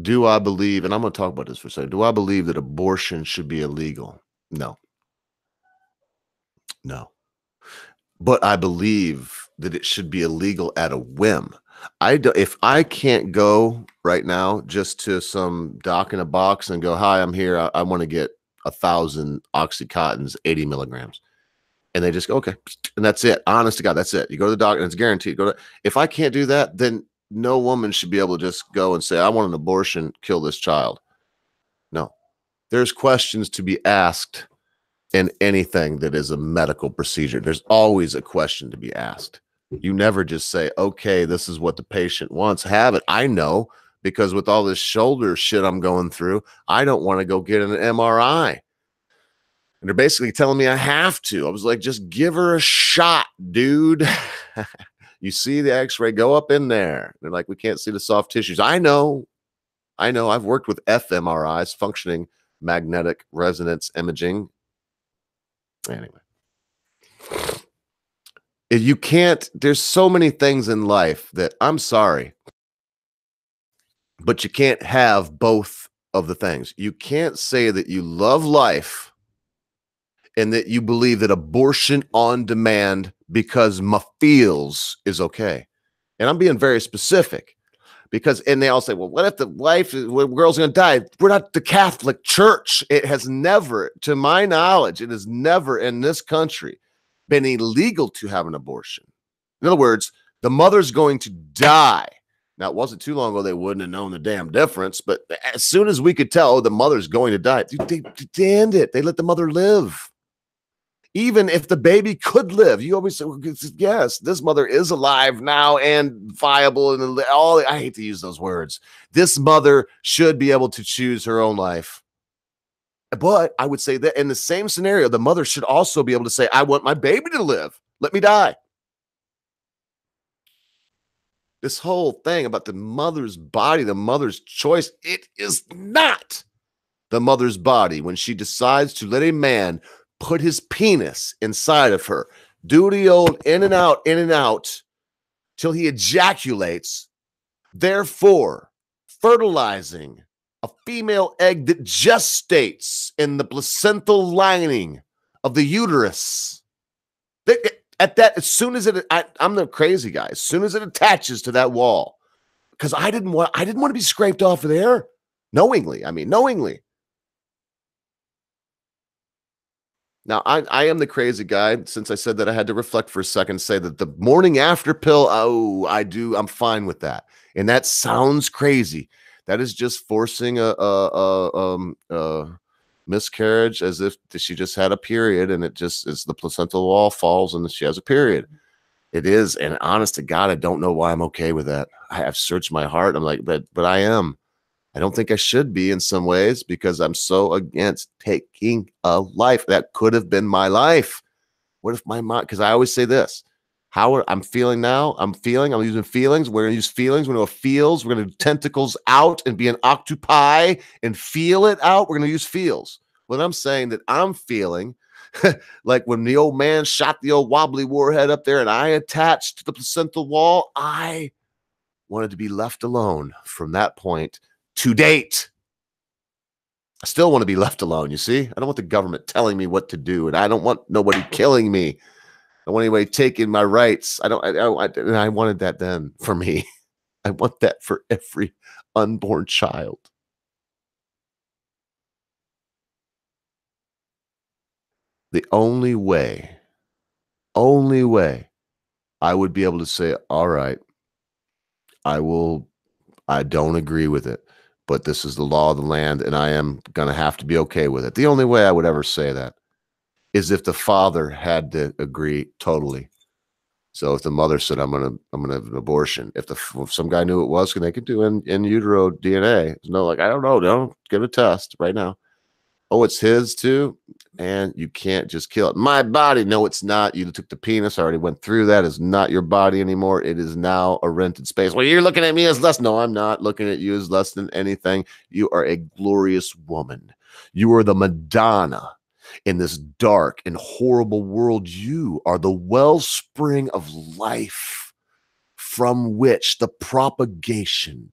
[SPEAKER 2] Do I believe, and I'm going to talk about this for a second, do I believe that abortion should be illegal? No. But I believe that it should be illegal at a whim. If I can't go right now just to some doc in a box and go, hi, I'm here. I want to get 1,000 Oxycontins, 80 milligrams. And they just go, okay. And that's it. Honest to God, that's it. You go to the doctor and it's guaranteed. If I can't do that, then no woman should be able to just go and say, I want an abortion, kill this child. No. There's questions to be asked in anything that is a medical procedure. There's always a question to be asked. You never just say, okay, this is what the patient wants. Have it. I know, because with all this shoulder shit I'm going through, I don't want to go get an MRI. And they're basically telling me I have to. I was like, just give her a shot, dude. You see the x-ray, go up in there. They're like, we can't see the soft tissues. I know. I've worked with fMRIs, functioning magnetic resonance imaging. Anyway. You can't, there's so many things in life that, I'm sorry, but you can't have both of the things. You can't say that you love life and that you believe that abortion on demand because my feels is okay. And I'm being very specific because, and they all say, well, what if the girl's going to die? We're not the Catholic Church. It has never, to my knowledge, it has never in this country been illegal to have an abortion. In other words, the mother's going to die. Now, it wasn't too long ago they wouldn't have known the damn difference, but as soon as we could tell, the mother's going to die, they end it. They let the mother live. Even if the baby could live, you always say, well, yes, this mother is alive now and viable. And all, I hate to use those words. This mother should be able to choose her own life. But I would say that in the same scenario, the mother should also be able to say, I want my baby to live. Let me die. This whole thing about the mother's body, the mother's choice, it is not the mother's body when she decides to let a man put his penis inside of her, do the old in and out till he ejaculates, therefore fertilizing a female egg that gestates in the placental lining of the uterus. At that, as soon as I'm the crazy guy. As soon as it attaches to that wall, because I didn't want to be scraped off of there knowingly. Now, I am the crazy guy. Since I said that, I had to reflect for a second and say that the morning after pill, I'm fine with that. And that sounds crazy. That is just forcing a miscarriage as if she just had a period and it's the placental wall falls and she has a period. It is. And honest to God, I don't know why I'm okay with that. I have searched my heart. I'm like, but I am. I don't think I should be in some ways because I'm so against taking a life. That could have been my life. What if my mom, because I always say this, how I'm feeling now, I'm using feelings. We're going to use feelings. We're going to feels. We're going to do tentacles out and be an octopi and feel it out. We're going to use feels. When I'm saying that I'm feeling Like when the old man shot the old wobbly warhead up there and I attached to the placental wall, I wanted to be left alone from that point to date. I still want to be left alone, you see? I don't want the government telling me what to do, and I don't want nobody killing me. I don't want anybody taking my rights. And I wanted that then for me. I want that for every unborn child. The only way I would be able to say, all right, I don't agree with it, but this is the law of the land and I am going to have to be okay with it. The only way I would ever say that is if the father had to agree totally. So if the mother said, I'm going to have an abortion, if some guy knew it was, they could do in utero DNA. No, like, I don't know. Don't give it a test right now. Oh, it's his too. And you can't just kill it. My body. No, it's not. You took the penis. I already went through that. It's not your body anymore. It is now a rented space. Well, you're looking at me as less. No, I'm not looking at you as less than anything. You are a glorious woman. You are the Madonna in this dark and horrible world. You are the wellspring of life from which the propagation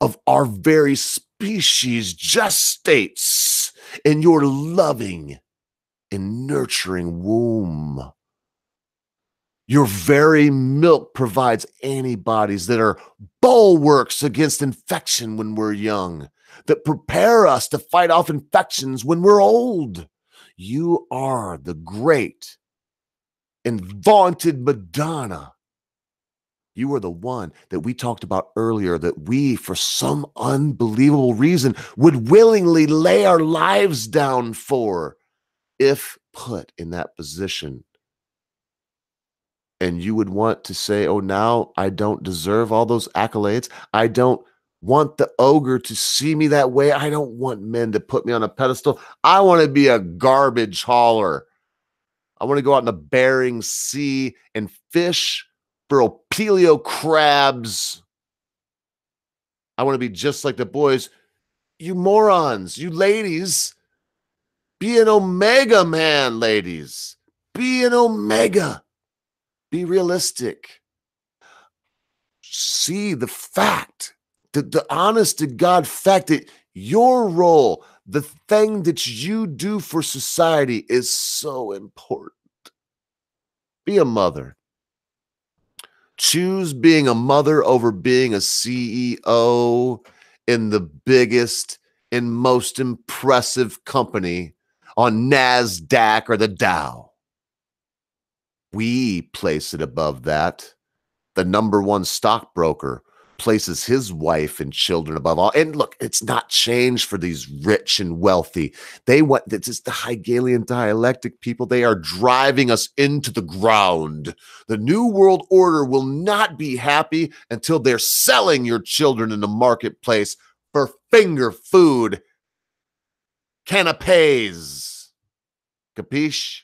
[SPEAKER 2] of our very species gestates in your loving and nurturing womb. Your very milk provides antibodies that are bulwarks against infection when we're young, that prepare us to fight off infections when we're old. You are the great and vaunted Madonna. You are the one that we talked about earlier, that we, for some unbelievable reason, would willingly lay our lives down for if put in that position. And you would want to say, oh, now I don't deserve all those accolades. I don't want the ogre to see me that way. I don't want men to put me on a pedestal. I want to be a garbage hauler. I want to go out in the Bering Sea and fish for opelio crabs. I want to be just like the boys. You morons, you ladies, be an omega man, ladies. Be an omega. Be realistic. See the fact, the honest to God fact that your role, the thing that you do for society is so important. Be a mother. Choose being a mother over being a CEO in the biggest and most impressive company on NASDAQ or the Dow. We place it above that. The number one stockbroker places his wife and children above all. And look, it's not changed for these rich and wealthy. They want, it's just the Hegelian dialectic people. They are driving us into the ground. The New World Order will not be happy until they're selling your children in the marketplace for finger food, canapes. Capiche?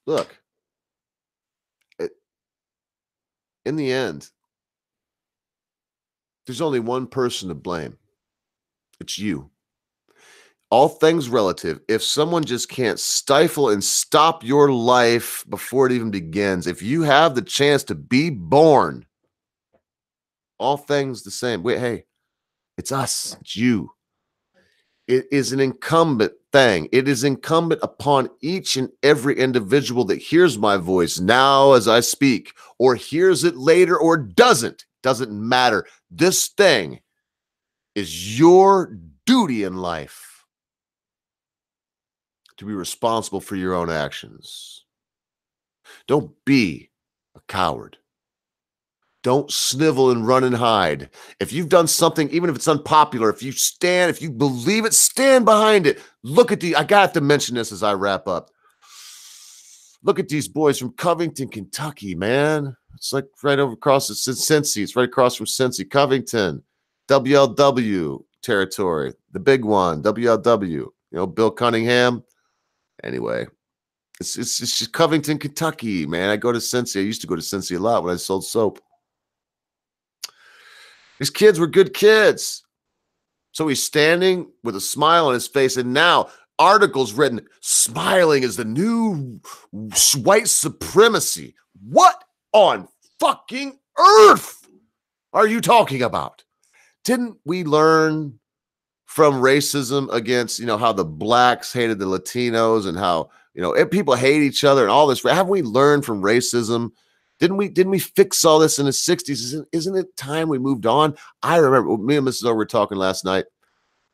[SPEAKER 2] Look, in the end, there's only one person to blame. It's you. All things relative. If someone just can't stifle and stop your life before it even begins, if you have the chance to be born, all things the same. Wait, hey, it's us. It's you. It is an incumbent thing. It is incumbent upon each and every individual that hears my voice now as I speak, or hears it later, or doesn't matter. This thing is your duty in life to be responsible for your own actions. Don't be a coward. Don't snivel and run and hide. If you've done something, even if it's unpopular, if you believe it, stand behind it. Look at I got to mention this as I wrap up. Look at these boys from Covington, Kentucky, man. It's like right over across Cincy. It's right across from Cincy, Covington, WLW territory, the big one, WLW. You know, Bill Cunningham. Anyway, it's just Covington, Kentucky, man. I go to Cincy. I used to go to Cincy a lot when I sold soap. These kids were good kids. So he's standing with a smile on his face, and now articles written, smiling is the new white supremacy. What on fucking earth are you talking about? Didn't we learn from racism against, how the blacks hated the Latinos and how, people hate each other and all this? Haven't we learned from racism? Didn't we fix all this in the 60s? Isn't it time we moved on? I remember me and Mrs. O were talking last night.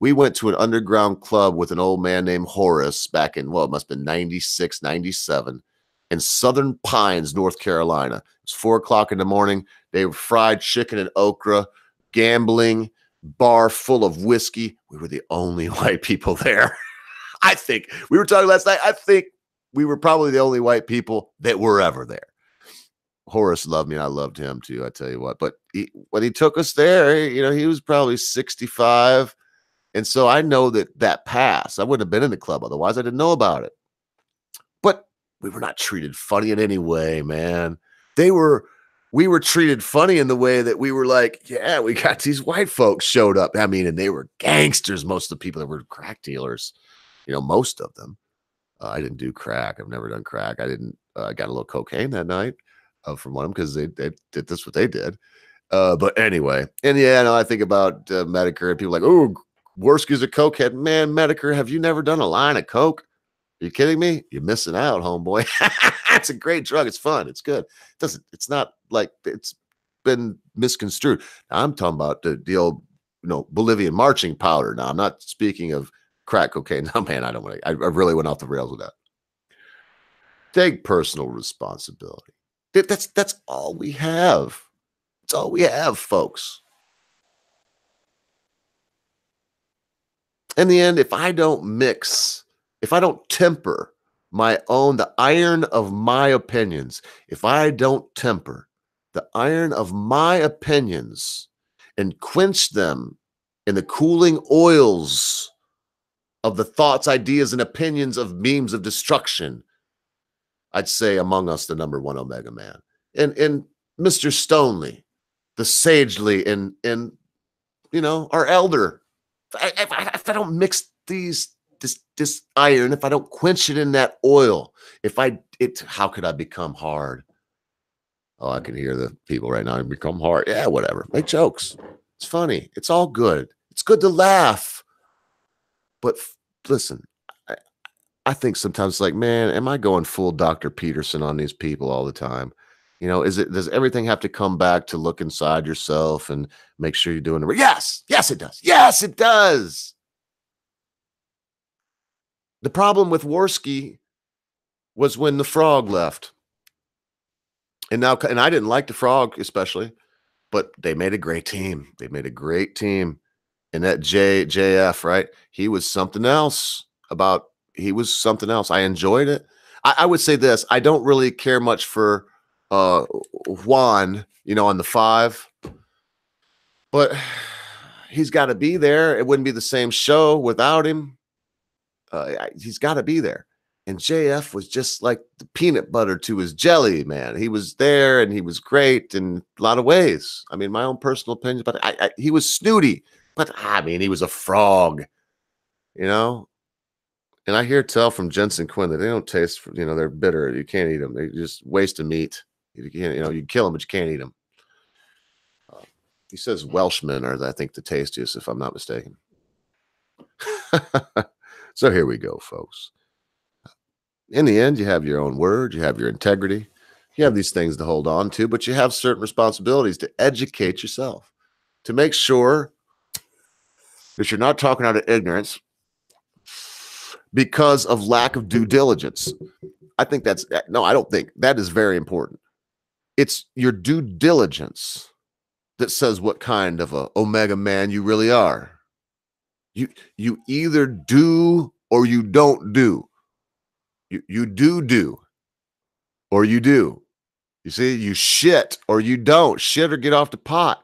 [SPEAKER 2] We went to an underground club with an old man named Horace back in, it must have been 96, 97 in Southern Pines, North Carolina. It was 4:00 in the morning. They were fried chicken and okra, gambling, bar full of whiskey. We were the only white people there. I think we were talking last night. I think we were probably the only white people that were ever there. Horace loved me and I loved him too. I tell you what, but when he took us there, he was probably 65. And so I know that passed. I wouldn't have been in the club otherwise. I didn't know about it. But we were not treated funny in any way, man. We were treated funny in the way that we were like, yeah, we got these white folks showed up. I mean, and they were gangsters. Most of the people that were crack dealers, most of them. I didn't do crack. I've never done crack. I got a little cocaine that night from one of them because they did this what they did. But anyway, and I think about Medicare and people like, oh, Worski's a cokehead. Man, Medicare, have you never done a line of coke? Are you kidding me? You're missing out, homeboy. It's a great drug. It's fun. It's good. It's not like it's been misconstrued. Now, I'm talking about the old, Bolivian marching powder. Now, I'm not speaking of crack cocaine. No, man, I really went off the rails with that. Take personal responsibility. That's all we have. That's all we have, folks. In the end, if I don't temper the iron of my opinions, if I don't temper the iron of my opinions and quench them in the cooling oils of the thoughts, ideas, and opinions of memes of destruction, I'd say among us the number one Omega Man. And Mr. Stonely, the sagely, and our elder. If I don't mix this iron, if I don't quench it in that oil, how could I become hard? Oh, I can hear the people right now. Become hard. Yeah, whatever. Make jokes. It's funny. It's all good. It's good to laugh. But listen, I think sometimes it's like, man, am I going full Dr. Peterson on these people all the time? Does everything have to come back to look inside yourself and make sure you're doing it? Yes, it does. Yes, it does. The problem with Worski was when the frog left. And I didn't like the frog especially, but they made a great team. They made a great team. And that JF, right? He was something else. I enjoyed it. I would say this. I don't really care much for Juan, on the 5, but he's got to be there. It wouldn't be the same show without him. He's got to be there. And JF was just like the peanut butter to his jelly, man. He was there and he was great in a lot of ways. I mean, my own personal opinion, but he was snooty, but he was a frog, And I hear tell from Jensen Quinn that they don't taste, they're bitter. You can't eat them. They just waste of meat. You can't, you can kill them, but you can't eat them. He says Welshmen are, I think, the tastiest, if I'm not mistaken. So here we go, folks. In the end, you have your own word, you have your integrity, you have these things to hold on to, but you have certain responsibilities to educate yourself, to make sure that you're not talking out of ignorance because of lack of due diligence. I don't think that is very important. It's your due diligence that says what kind of a Omega Man you really are. You either do or you don't do. You do or you do. You see, you shit or you don't. Shit or get off the pot.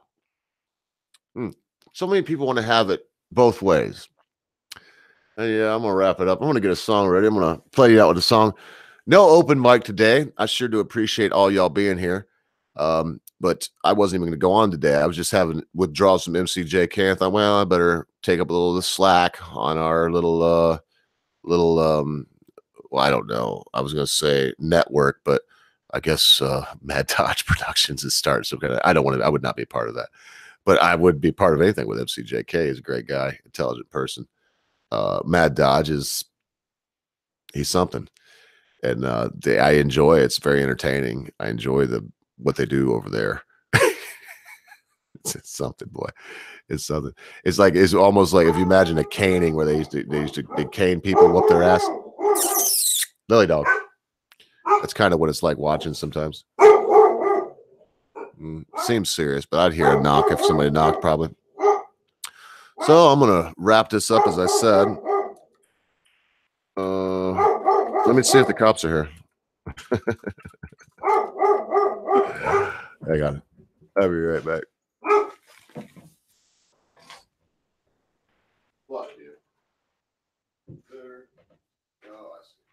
[SPEAKER 2] So many people want to have it both ways. Yeah, I'm going to wrap it up. I'm going to get a song ready. I'm going to play you out with a song. No open mic today. I sure do appreciate all y'all being here. But I wasn't even going to go on today. I was just having withdrawals from MCJ Canth. I better take up a little of the slack on our little well, I don't know. I was gonna say network, but I guess Mad Dodge Productions is starting some kind of. I would not be part of that, but I would be part of anything with MCJK. He's a great guy, intelligent person. Mad Dodge he's something, and I enjoy it. It's very entertaining. I enjoy what they do over there. It's something, boy. It's something. It's almost like if you imagine a caning where they used to cane people, whoop their ass. Lily dog. That's kind of what it's like watching sometimes. Seems serious, but I'd hear a knock if somebody knocked, probably. So I'm gonna wrap this up, as I said. Let me see if the cops are here. Hang on. I'll be right back. What, dude? There. Oh, I see.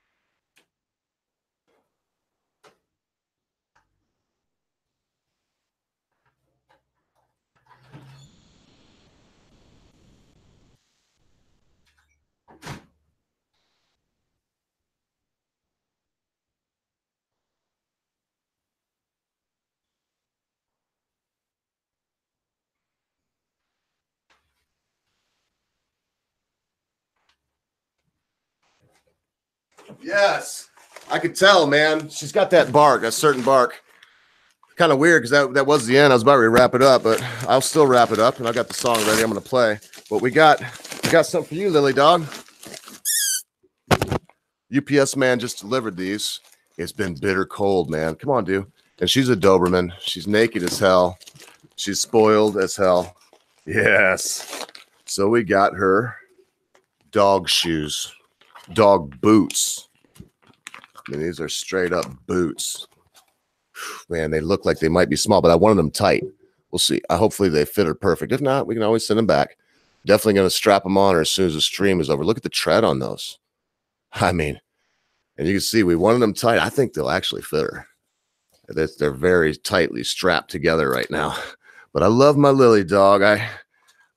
[SPEAKER 2] Yes, I could tell, man. She's got that bark, a certain bark. Kind of weird because that was the end. I was about to wrap it up, but I'll still wrap it up, and I got the song ready. I'm gonna play. But we got something for you, Lily Dog. UPS man just delivered these. It's been bitter cold, man. Come on, dude. And she's a Doberman. She's naked as hell. She's spoiled as hell. Yes. So we got her dog shoes, dog boots. I mean, these are straight up boots. Man, they look like they might be small, but I wanted them tight. We'll see. Hopefully they fit her perfect. If not, we can always send them back. Definitely going to strap them on her as soon as the stream is over. Look at the tread on those. I mean, and you can see we wanted them tight. I think they'll actually fit her. They're very tightly strapped together right now. But I love my Lily dog. I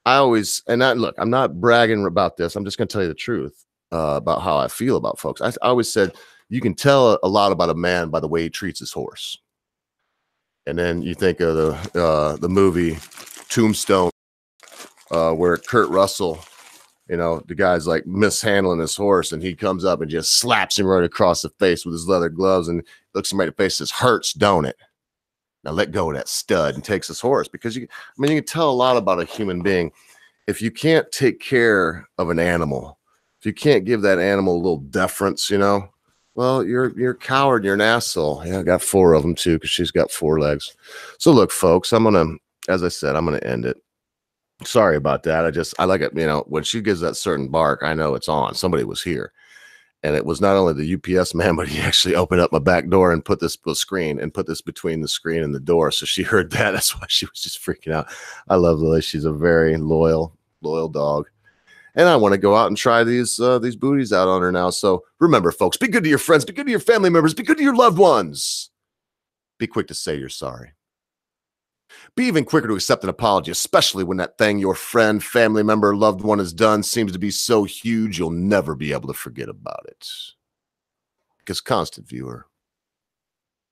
[SPEAKER 2] always, look, I'm not bragging about this. I'm just going to tell you the truth about how I feel about folks. I always said you can tell a lot about a man by the way he treats his horse. And then you think of the movie Tombstone, where Kurt Russell, you know, the guy's like mishandling his horse, and he comes up and just slaps him right across the face with his leather gloves and looks him right in the face and says, "Hurts, don't it? Now let go of that stud," and takes his horse. Because you can tell a lot about a human being. If you can't take care of an animal, if you can't give that animal a little deference, you know, well, you're a coward, you're an asshole. Yeah, I got 4 of them too, because she's got 4 legs. So look, folks, as I said, I'm gonna end it. Sorry about that. I like it, you know, when she gives that certain bark, I know it's on. Somebody was here. And it was not only the UPS man, but he actually opened up my back door and put this between the screen and the door. So she heard that. That's why she was just freaking out. I love Lily. She's a very loyal dog. And I want to go out and try these booties out on her now. So remember, folks, be good to your friends, be good to your family members, be good to your loved ones. Be quick to say you're sorry. Be even quicker to accept an apology, especially when that thing your friend, family member, loved one has done seems to be so huge you'll never be able to forget about it. Because constant viewer,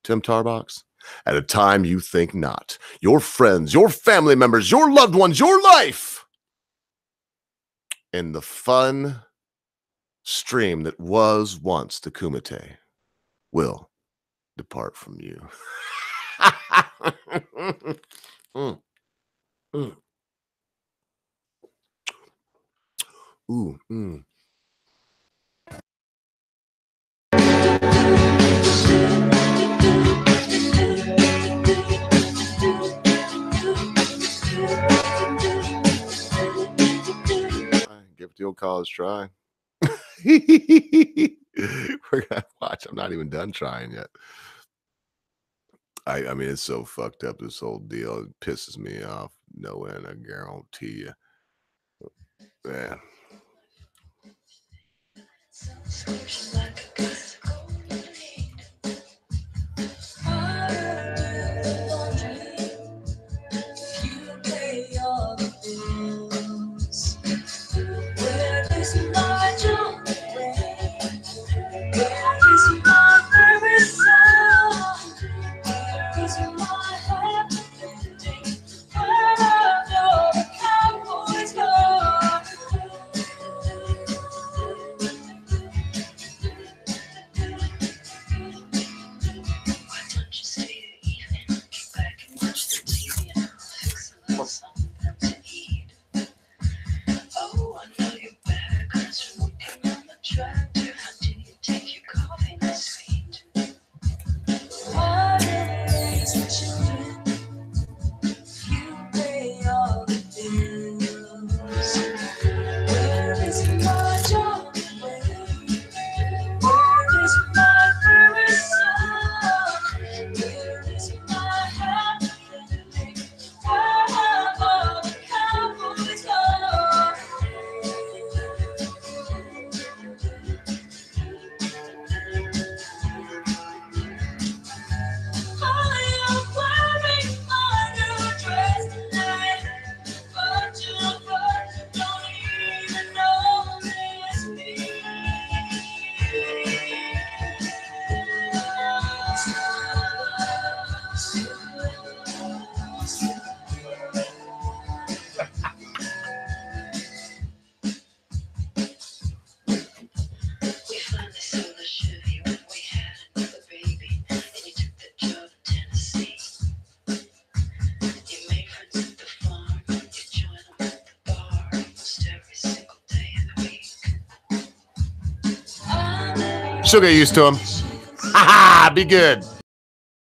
[SPEAKER 2] Tim Tarbox, at a time you think not, your friends, your family members, your loved ones, your life, in the fun stream that was once the Kumite will depart from you. Ooh, Give it the old college try. We're gonna watch. I'm not even done trying yet. I mean, it's so fucked up, this whole deal. It pisses me off. No end, I guarantee you. Man. She'll get used to him. Ha ha! Be good.